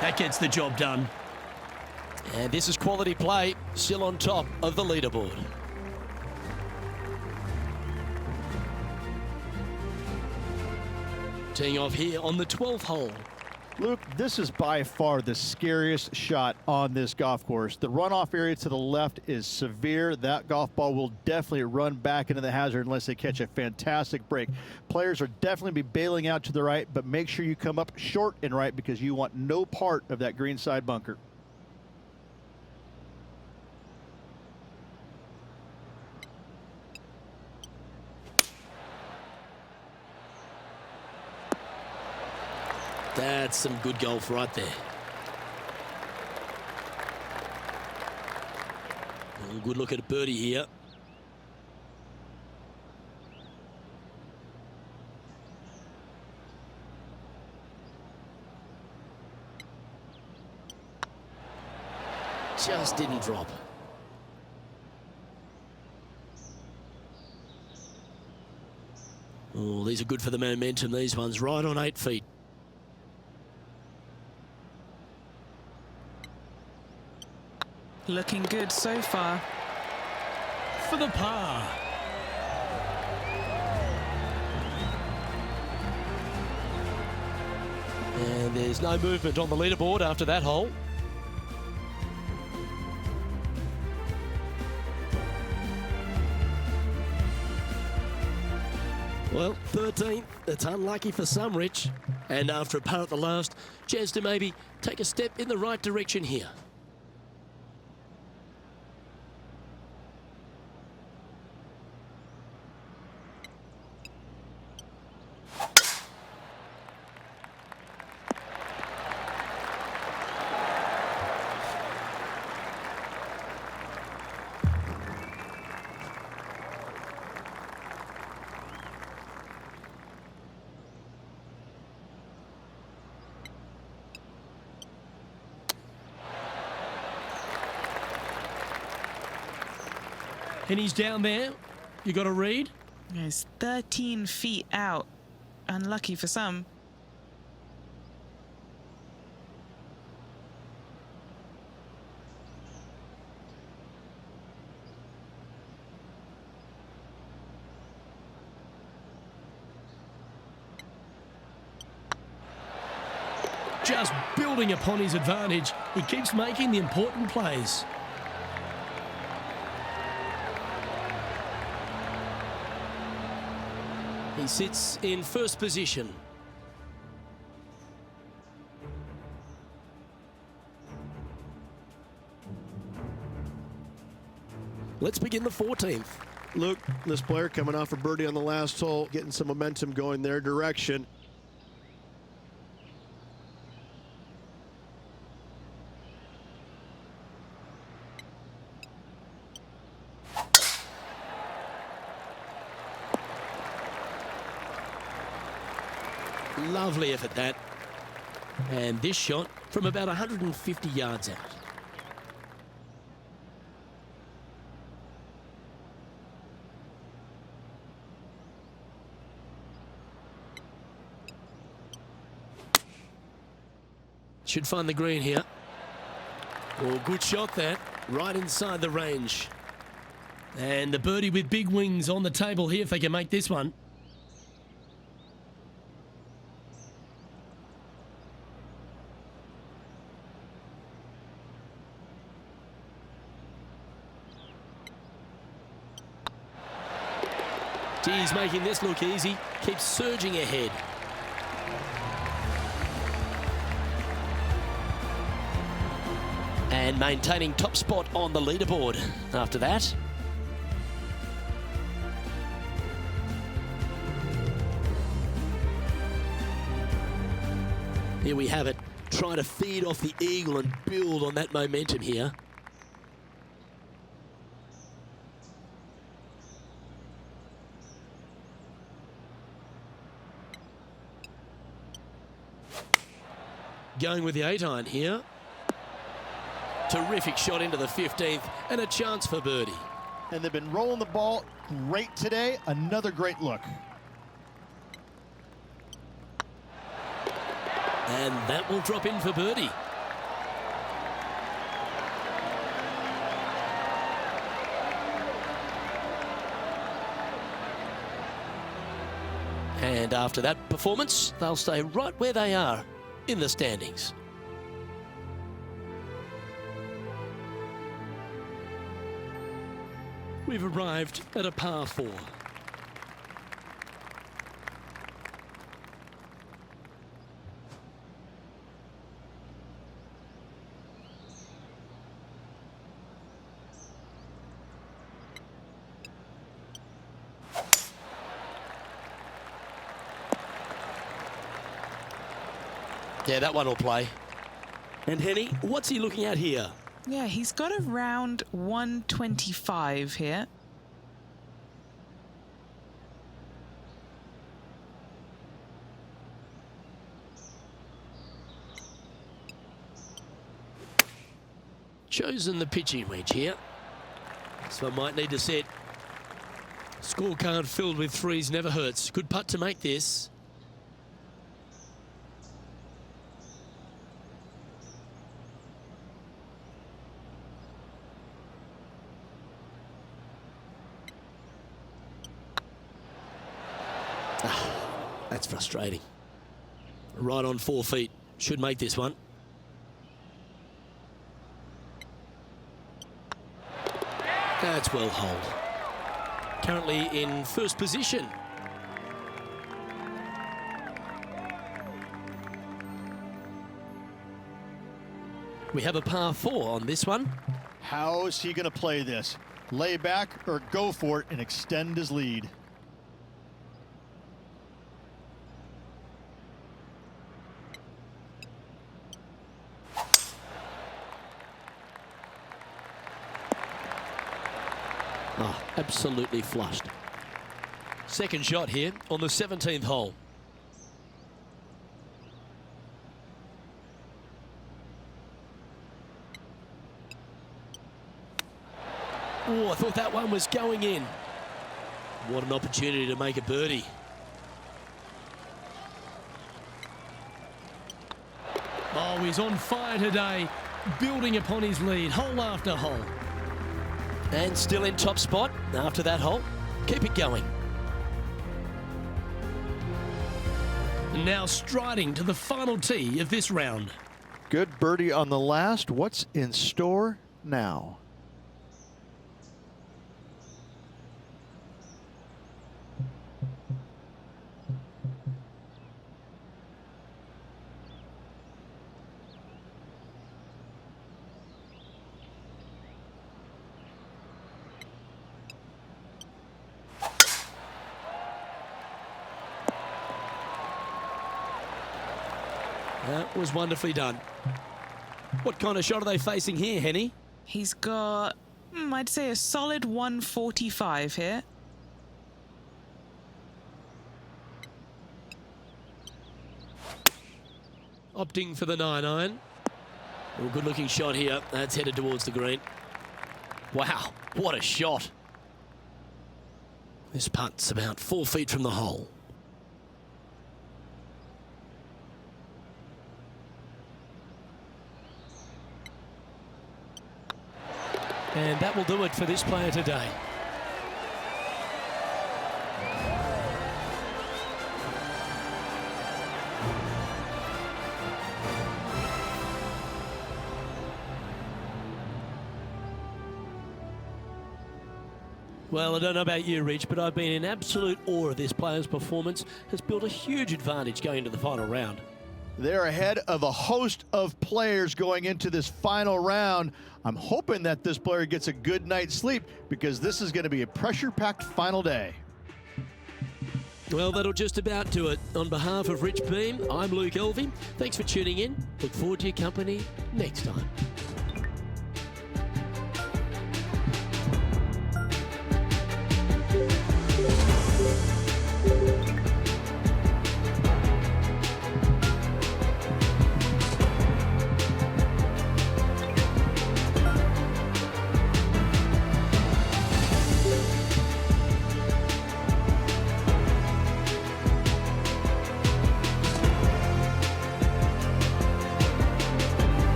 That gets the job done. And this is quality play, still on top of the leaderboard. Teeing off here on the 12th hole. Luke, this is by far the scariest shot on this golf course. The runoff area to the left is severe. That golf ball will definitely run back into the hazard unless they catch a fantastic break. Players are definitely be bailing out to the right, but make sure you come up short and right because you want no part of that greenside bunker. That's some good golf right there. Good look at a birdie here. Just didn't drop. Oh, these are good for the momentum, these ones, right on 8 feet. Looking good so far. For the par. And there's no movement on the leaderboard after that hole. Well, 13th, it's unlucky for some, Rich. And after a par at the last, chance to maybe take a step in the right direction here. And he's down there. You got to read. It's 13 feet out. Unlucky for some. Just building upon his advantage. He keeps making the important plays. He sits in first position. Let's begin the 14th. Luke, this player coming off a birdie on the last hole, getting some momentum going their direction. Lovely effort, that. And this shot from about 150 yards out. Should find the green here. Well, good shot that, right inside the range. And the birdie with big wings on the table here if they can make this one. He's making this look easy, keeps surging ahead. And maintaining top spot on the leaderboard after that. Here we have it, trying to feed off the eagle and build on that momentum here. Going with the 8-iron here. Terrific shot into the 15th and a chance for birdie. And they've been rolling the ball great today. Another great look. And that will drop in for birdie. And after that performance, they'll stay right where they are in the standings. We've arrived at a par 4. Yeah, that one will play. And Henny, what's he looking at here? Yeah, he's got around 125 here. Chosen the pitching wedge here. So I might need to set. Scorecard filled with threes never hurts. Good putt to make this. That's frustrating. Right on 4 feet. Should make this one. That's well holed. Currently in first position. We have a par 4 on this one. How is he going to play this? Lay back or go for it and extend his lead? Oh, absolutely flushed. Second shot here on the 17th hole. Oh, I thought that one was going in. What an opportunity to make a birdie. Oh, he's on fire today, building upon his lead, hole after hole. And still in top spot after that hole. Keep it going. Now striding to the final tee of this round. Good birdie on the last. What's in store now? That was wonderfully done. What kind of shot are they facing here, Henny? He's got, I'd say, a solid 145 here. Opting for the 9-iron. Oh, good looking shot here. That's headed towards the green. Wow, what a shot. This putt's about 4 feet from the hole. And that will do it for this player today. Well, I don't know about you, Rich, but I've been in absolute awe of this player's performance. Has built a huge advantage going into the final round. They're ahead of a host of players going into this final round. I'm hoping that this player gets a good night's sleep because this is going to be a pressure-packed final day. Well, that'll just about do it. On behalf of Rich Beam, I'm Luke Elvey. Thanks for tuning in. Look forward to your company next time.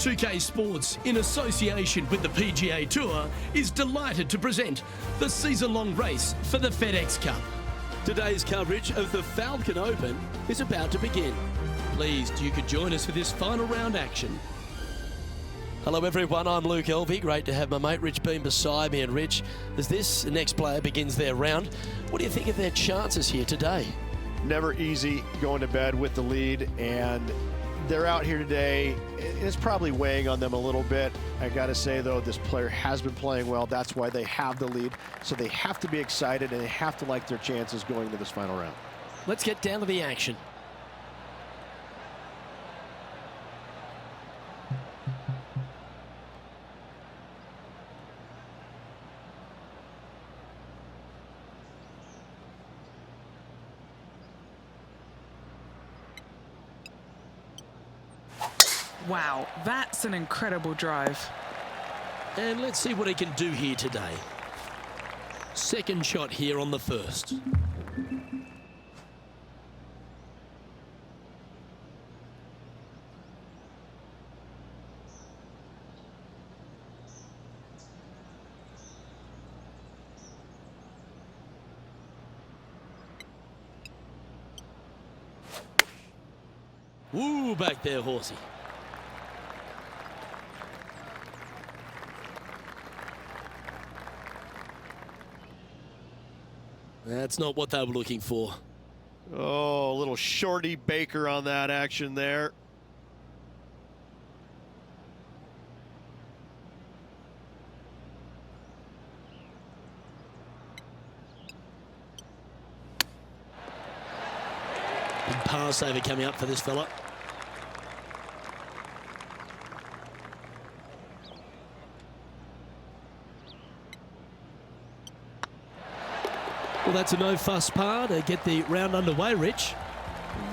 2K Sports, in association with the PGA Tour, is delighted to present the season-long race for the FedEx Cup. Today's coverage of the Falcon Open is about to begin. Pleased you could join us for this final round action. Hello everyone, I'm Luke Elvey. Great to have my mate Rich Beam beside me. And Rich, as this next player begins their round, what do you think of their chances here today? Never easy going to bed with the lead, and they're out here today. It's probably weighing on them a little bit. I got to say, though, this player has been playing well. That's why they have the lead. So they have to be excited, and they have to like their chances going into this final round. Let's get down to the action. Wow, that's an incredible drive. And let's see what he can do here today. Second shot here on the first. Woo, back there, horsey. That's not what they were looking for. Oh, a little shorty Baker on that action there. Big pass over coming up for this fella. Well, that's a no-fuss par to get the round underway, Rich.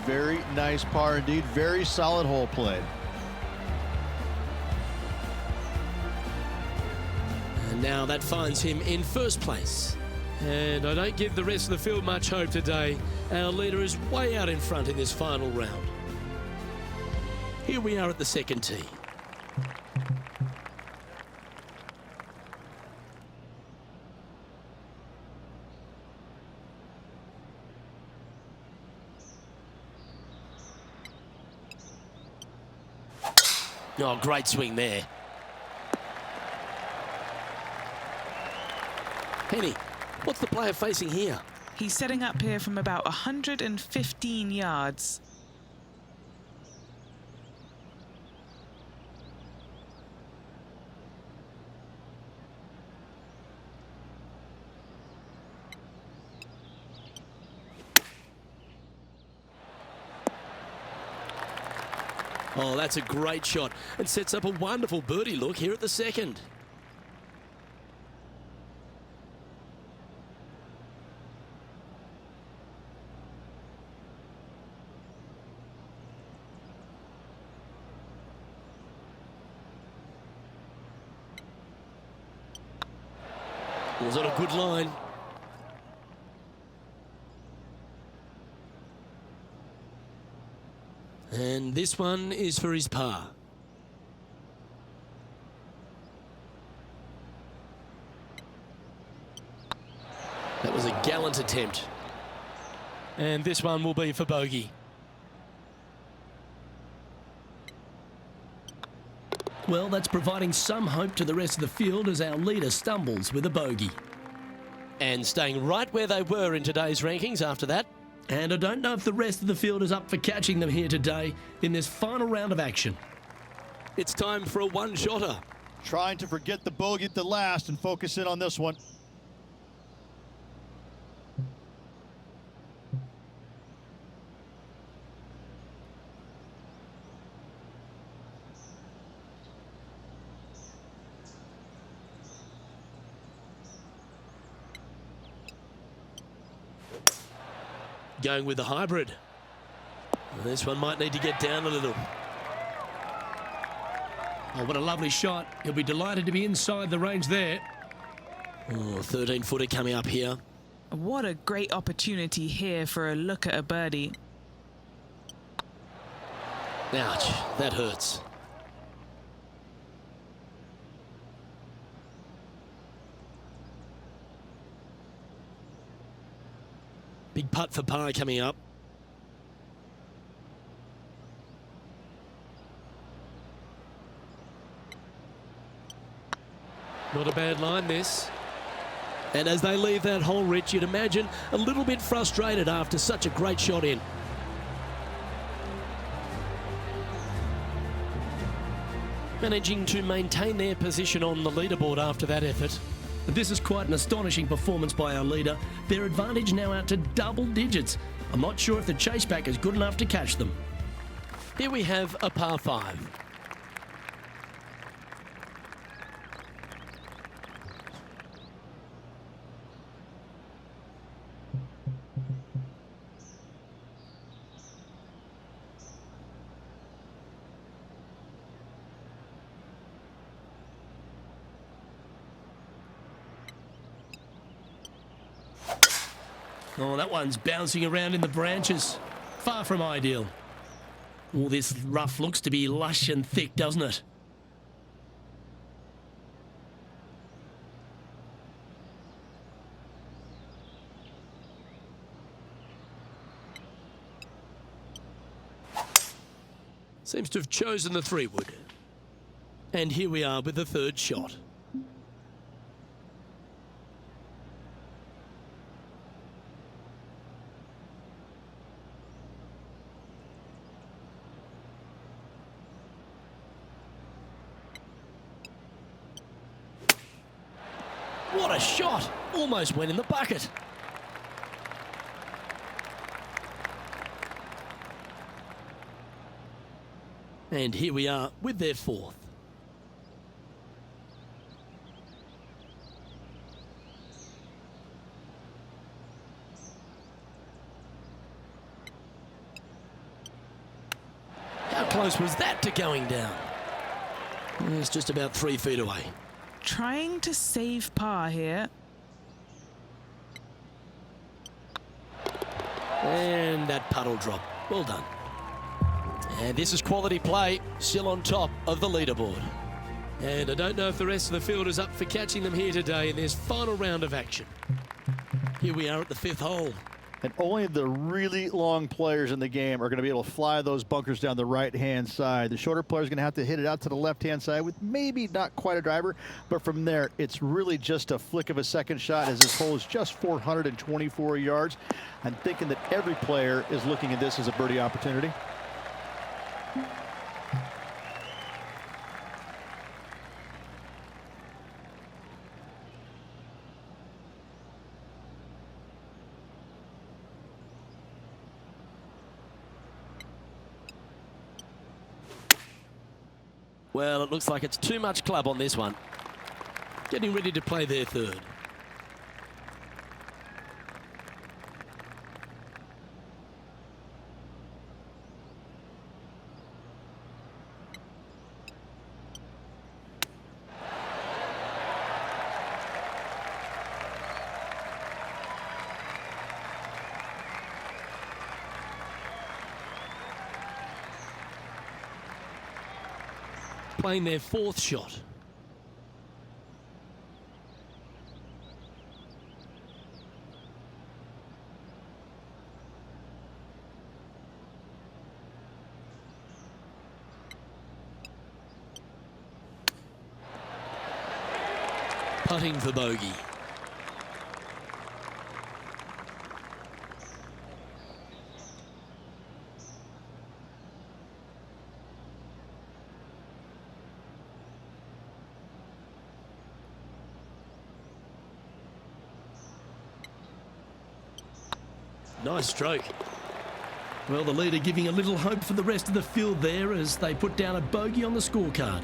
Very nice par indeed. Very solid hole play. And now that finds him in first place. And I don't give the rest of the field much hope today. Our leader is way out in front in this final round. Here we are at the second tee. Oh, great swing there. Penny, what's the player facing here? He's setting up here from about 115 yards. Oh, that's a great shot and sets up a wonderful birdie look here at the second. Was on a good line. And this one is for his par. That was a gallant attempt. And this one will be for bogey. Well, that's providing some hope to the rest of the field as our leader stumbles with a bogey. And staying right where they were in today's rankings after that. And I don't know if the rest of the field is up for catching them here today in this final round of action. It's time for a one-shotter. Trying to forget the bogey at the last and focus in on this one. Going with the hybrid. Well, this one might need to get down a little. Oh, what a lovely shot. He'll be delighted to be inside the range there. Oh, 13-footer coming up here. What a great opportunity here for a look at a birdie. Ouch, that hurts. Big putt for par coming up. Not a bad line, this. And as they leave that hole, Rich, you'd imagine a little bit frustrated after such a great shot in. Managing to maintain their position on the leaderboard after that effort. This is quite an astonishing performance by our leader. Their advantage now out to double digits. I'm not sure if the chase back is good enough to catch them. Here we have a par 5. Oh, that one's bouncing around in the branches. Far from ideal. All this rough looks to be lush and thick, doesn't it? Seems to have chosen the 3-wood. And here we are with the third shot. What a shot! Almost went in the bucket. And here we are with their fourth. close was that to going down? It's just about 3 feet away. Trying to save par here. And that puddle drop. Well done. And this is quality play, still on top of the leaderboard. And I don't know if the rest of the field is up for catching them here today in this final round of action. Here we are at the 5th hole. And only the really long players in the game are going to be able to fly those bunkers down the right-hand side. The shorter players are going to have to hit it out to the left-hand side with maybe not quite a driver, but from there, it's really just a flick of a second shot, as this hole is just 424 yards. I'm thinking that every player is looking at this as a birdie opportunity. Well, it looks like it's too much club on this one. Getting ready to play their 3rd. Playing their 4th shot. Putting for bogey. Nice stroke. Well, the leader giving a little hope for the rest of the field there as they put down a bogey on the scorecard.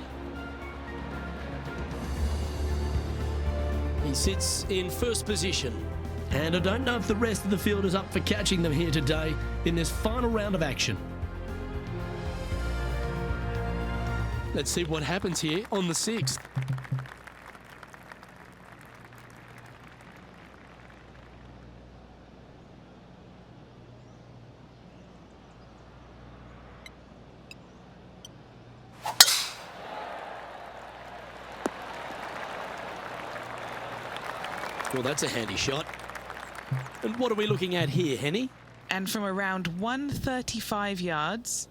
He sits in 1st position. And I don't know if the rest of the field is up for catching them here today in this final round of action. Let's see what happens here on the 6th. Well, that's a handy shot. And what are we looking at here, Henny? And from around 135 yards.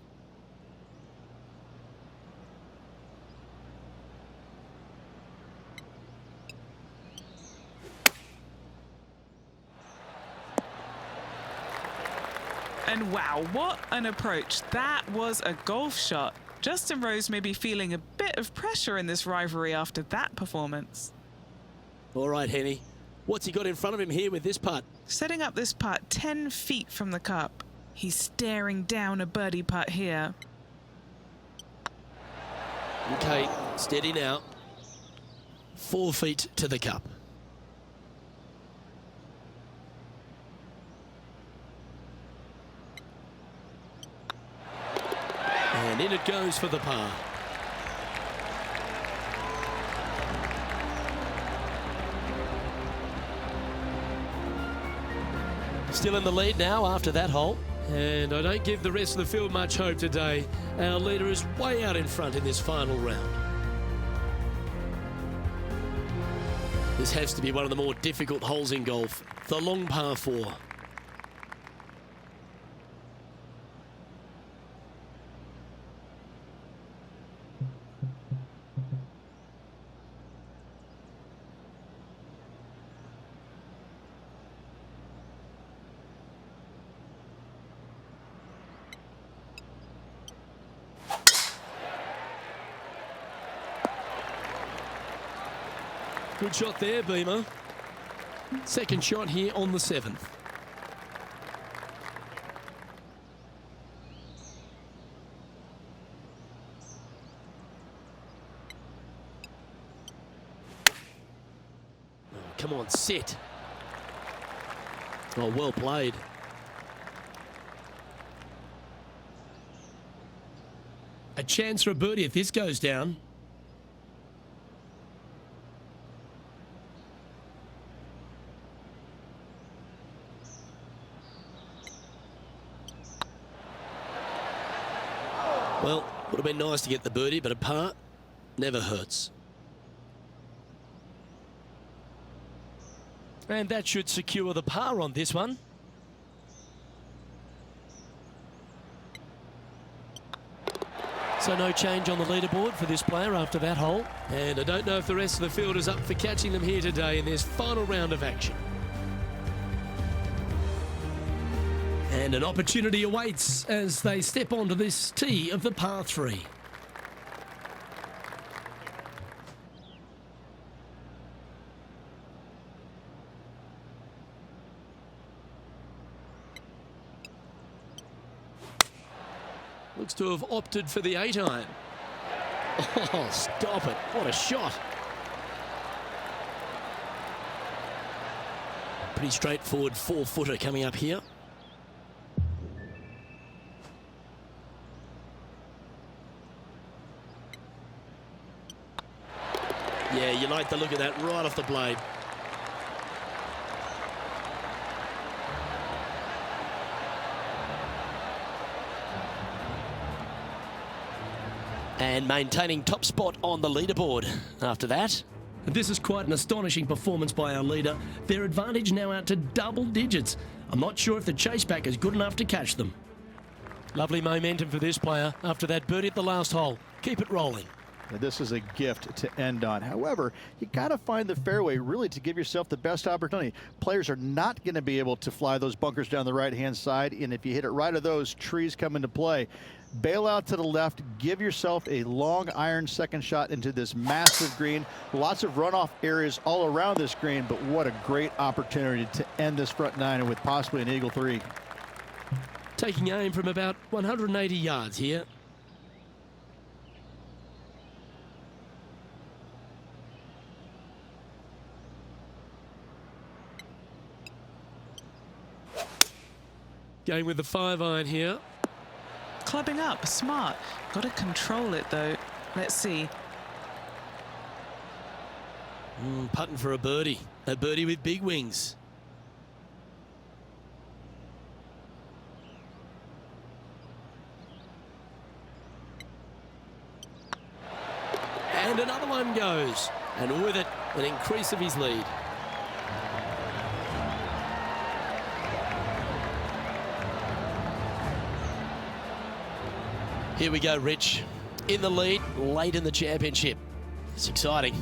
And wow, what an approach. That was a golf shot. Justin Rose may be feeling a bit of pressure in this rivalry after that performance. All right, Henny. What's he got in front of him here with this putt? Setting up this putt 10 feet from the cup. He's staring down a birdie putt here. Okay, steady now. 4 feet to the cup. And in it goes for the par. Still in the lead now after that hole. And I don't give the rest of the field much hope today. Our leader is way out in front in this final round. This has to be one of the more difficult holes in golf. The long par 4. Good shot there, Beamer. Second shot here on the 7th. Oh, come on, sit. Oh, well played. A chance for a birdie if this goes down. Well, would have been nice to get the birdie, but a par never hurts. And that should secure the par on this one. So no change on the leaderboard for this player after that hole. And I don't know if the rest of the field is up for catching them here today in this final round of action. And an opportunity awaits as they step onto this tee of the par 3. Looks to have opted for the 8-iron. Oh, stop it. What a shot. Pretty straightforward 4-footer coming up here. Yeah, you like the look of that right off the blade. And maintaining top spot on the leaderboard after that. This is quite an astonishing performance by our leader. Their advantage now out to double digits. I'm not sure if the chase back is good enough to catch them. Lovely momentum for this player after that birdie at the last hole. Keep it rolling. This is a gift to end on. However, you got to find the fairway really to give yourself the best opportunity. Players are not going to be able to fly those bunkers down the right-hand side, and if you hit it right of those, trees come into play. Bail out to the left, give yourself a long iron second shot into this massive green. Lots of runoff areas all around this green, but what a great opportunity to end this front nine with possibly an eagle 3. Taking aim from about 180 yards here. Going with the 5-iron here. Clubbing up, smart. Got to control it though. Let's see. Putting for a birdie. A birdie with big wings. And another one goes. And with it, an increase of his lead. Here we go, Rich. In the lead, late in the championship. It's exciting.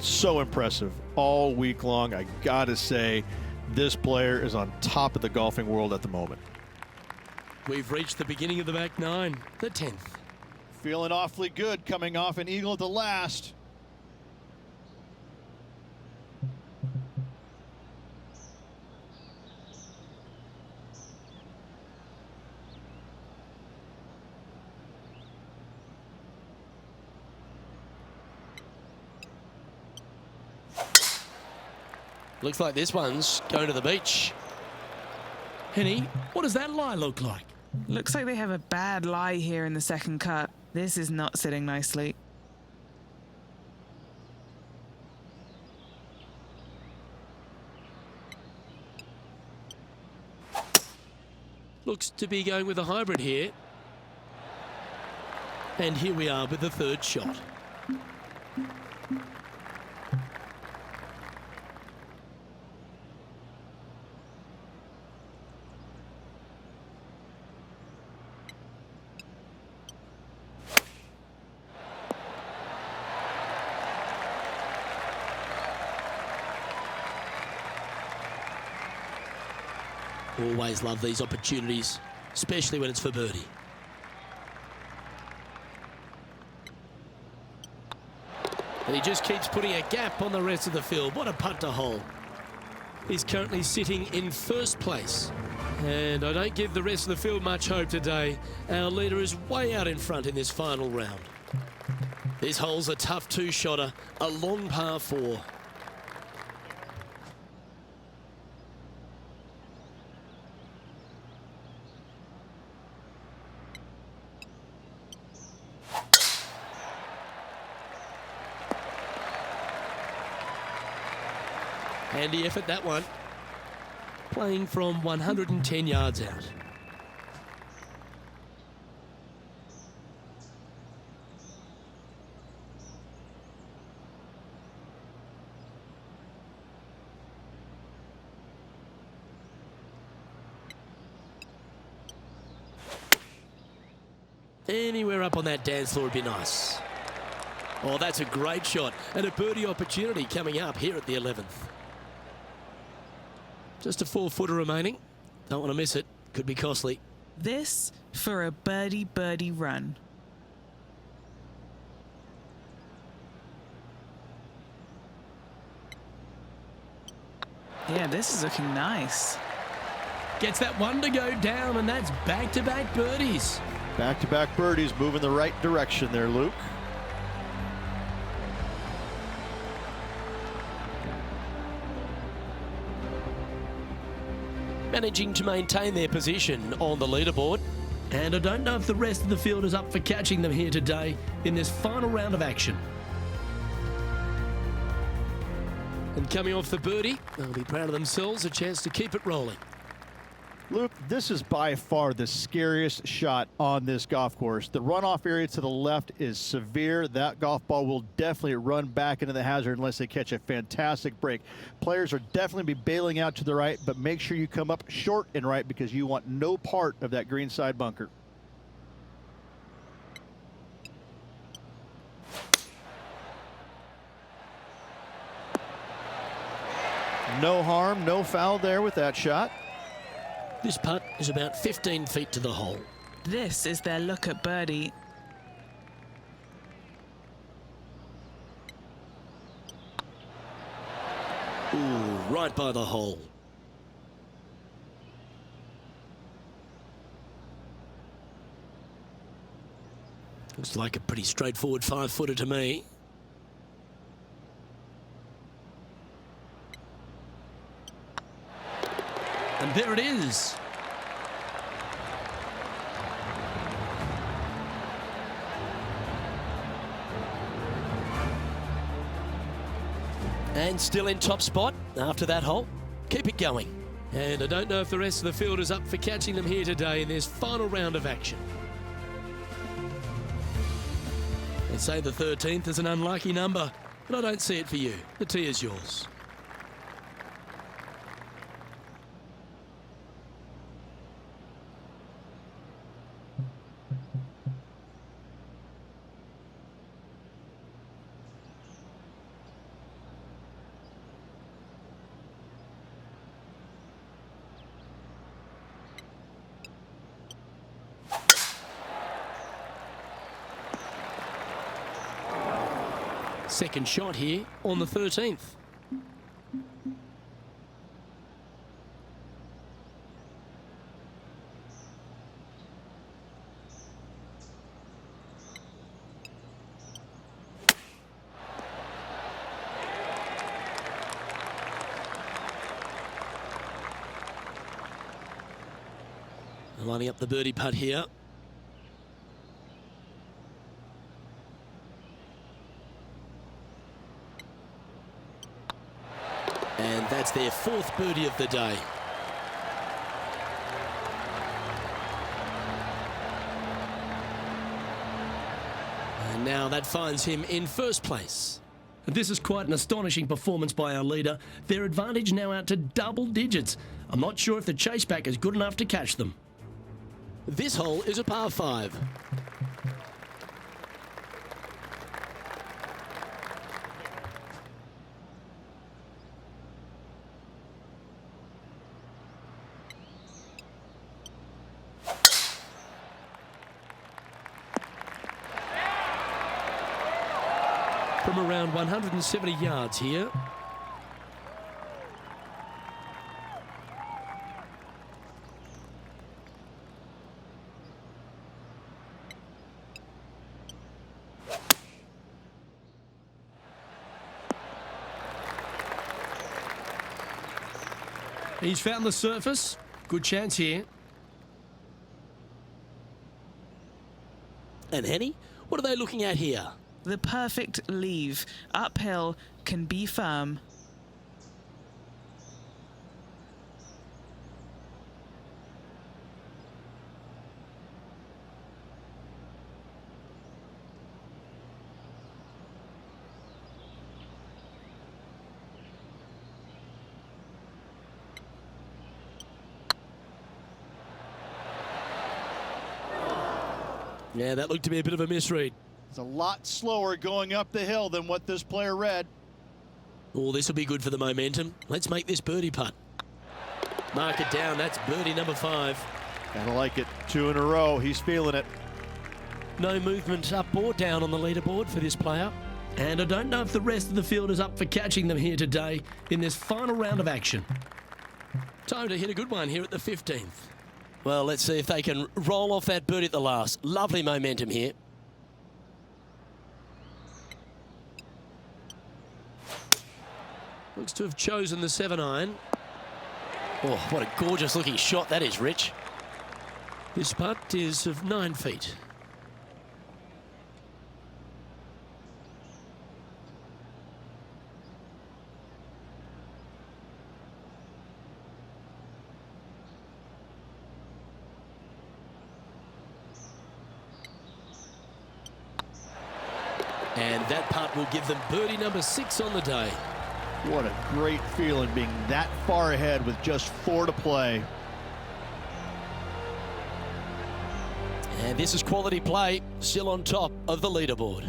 So impressive all week long. I gotta say, this player is on top of the golfing world at the moment. We've reached the beginning of the back nine, the 10th. Feeling awfully good coming off an eagle at the last. Looks like this one's going to the beach. Henny, what does that lie look like? Looks like they have a bad lie here in the second cut. This is not sitting nicely. Looks to be going with a hybrid here. And here we are with the third shot. Always love these opportunities, especially when it's for birdie. And he just keeps putting a gap on the rest of the field. What a putt to hole. He's currently sitting in first place. And I don't give the rest of the field much hope today. Our leader is way out in front in this final round. This hole's a tough two-shotter, a long par 4. Handy effort, that one. Playing from 110 yards out. Anywhere up on that dance floor would be nice. Oh, that's a great shot. And a birdie opportunity coming up here at the 11th. Just a 4-footer remaining. Don't want to miss it. Could be costly. This for a birdie run. Yeah, this is looking nice. Gets that one to go down, and that's back-to-back birdies. Back-to-back birdies, moving the right direction there, Luke. Managing to maintain their position on the leaderboard. And I don't know if the rest of the field is up for catching them here today in this final round of action. And coming off the birdie, they'll be proud of themselves, a chance to keep it rolling. Luke, this is by far the scariest shot on this golf course. The runoff area to the left is severe. That golf ball will definitely run back into the hazard unless they catch a fantastic break. Players are definitely be bailing out to the right, but make sure you come up short and right because you want no part of that green side bunker. No harm, no foul there with that shot. This putt is about 15 feet to the hole. This is their look at birdie. Ooh, right by the hole. Looks like a pretty straightforward 5-footer to me. And there it is. And still in top spot after that hole. Keep it going. And I don't know if the rest of the field is up for catching them here today in this final round of action. They say the 13th is an unlucky number, but I don't see it for you. The tee is yours. Second shot here on the 13th. Lining up the birdie putt here. And that's their 4th birdie of the day. And now that finds him in first place. This is quite an astonishing performance by our leader. Their advantage now out to double digits. I'm not sure if the chase back is good enough to catch them. This hole is a par 5. From around 170 yards here. He's found the surface. Good chance here. And Henny, what are they looking at here? The perfect leave. Uphill, can be firm. Yeah, that looked to be a bit of a misread. It's a lot slower going up the hill than what this player read. Oh, this will be good for the momentum. Let's make this birdie putt. Mark it down. That's birdie number 5. Gotta like it. 2 in a row. He's feeling it. No movement up or down on the leaderboard for this player. And I don't know if the rest of the field is up for catching them here today in this final round of action. Time to hit a good one here at the 15th. Well, let's see if they can roll off that birdie at the last. Lovely momentum here. Looks to have chosen the 7-iron. Oh, what a gorgeous looking shot that is, Rich. This putt is of 9 feet. And that putt will give them birdie number 6 on the day. What a great feeling being that far ahead with just 4 to play. And this is quality play, still on top of the leaderboard.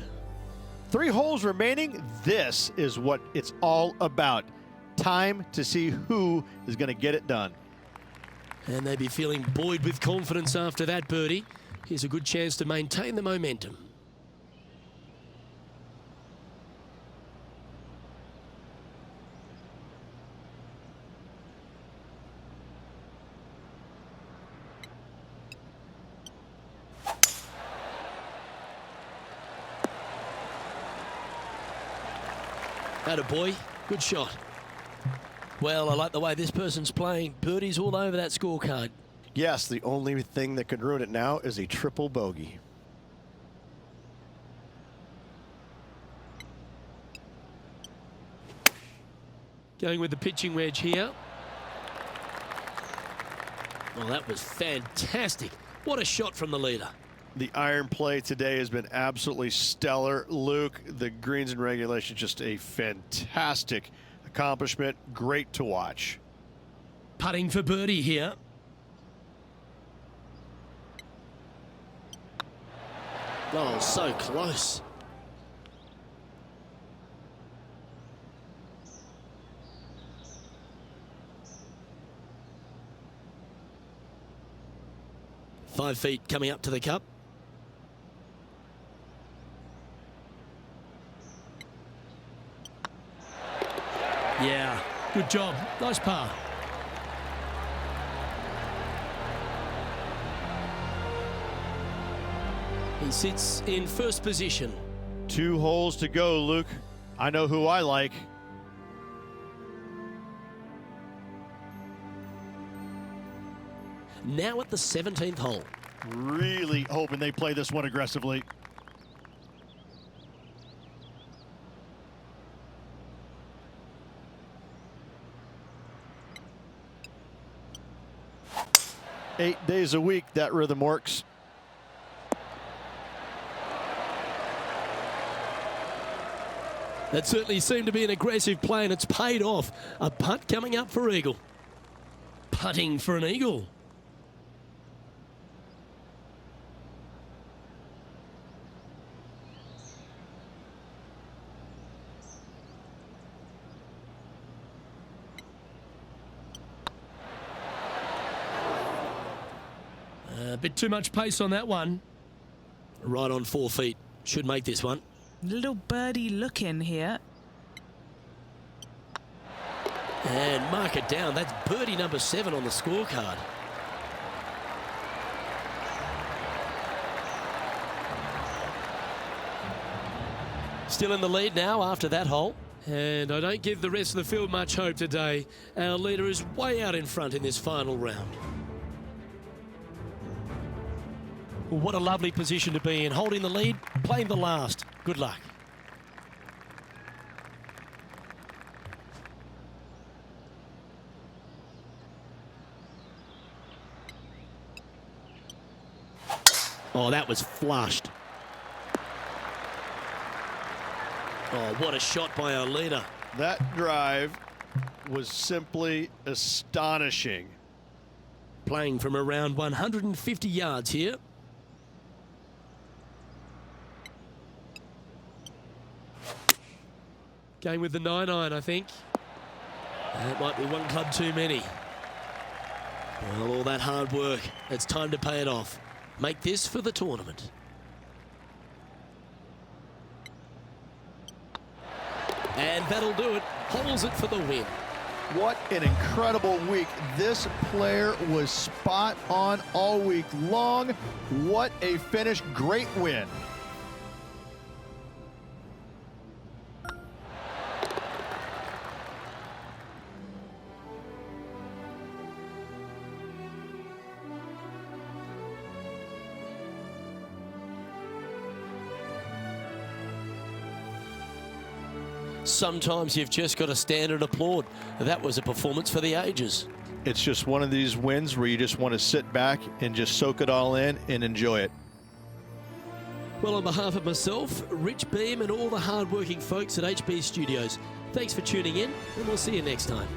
3 holes remaining. This is what it's all about. Time to see who is going to get it done. And they'd be feeling buoyed with confidence after that birdie. Here's a good chance to maintain the momentum. Attaboy, good shot. Well, I like the way this person's playing. Birdies all over that scorecard. Yes, the only thing that could ruin it now is a triple bogey. Going with the pitching wedge here. Well, that was fantastic. What a shot from the leader. The iron play today has been absolutely stellar. Luke, the greens and regulation, just a fantastic accomplishment. Great to watch. Putting for birdie here. Oh, so close. Five feet coming up to the cup. Yeah, good job. Nice par. He sits in first position. 2 holes to go, Luke. I know who I like. Now at the 17th hole. Really hoping they play this one aggressively. Eight days a week, that rhythm works. That certainly seemed to be an aggressive play, and it's paid off. A putt coming up for eagle. Putting for an eagle. A bit too much pace on that one. Right on 4 feet. Should make this one. Little birdie look in here. And mark it down. That's birdie number 7 on the scorecard. Still in the lead now after that hole. And I don't give the rest of the field much hope today. Our leader is way out in front in this final round. What a lovely position to be in. Holding the lead, playing the last. Good luck. Oh, that was flushed. Oh, what a shot by our leader. That drive was simply astonishing. Playing from around 150 yards here. Going with the 9-iron, I think. That might be one club too many. Well, all that hard work, it's time to pay it off. Make this for the tournament. And that'll do it. Holds it for the win. What an incredible week. This player was spot on all week long. What a finish. Great win. Sometimes you've just got to stand and applaud. That was a performance for the ages. It's just one of these wins where you just want to sit back and just soak it all in and enjoy it. Well, on behalf of myself, Rich Beam, and all the hard-working folks at HB Studios, thanks for tuning in, and we'll see you next time.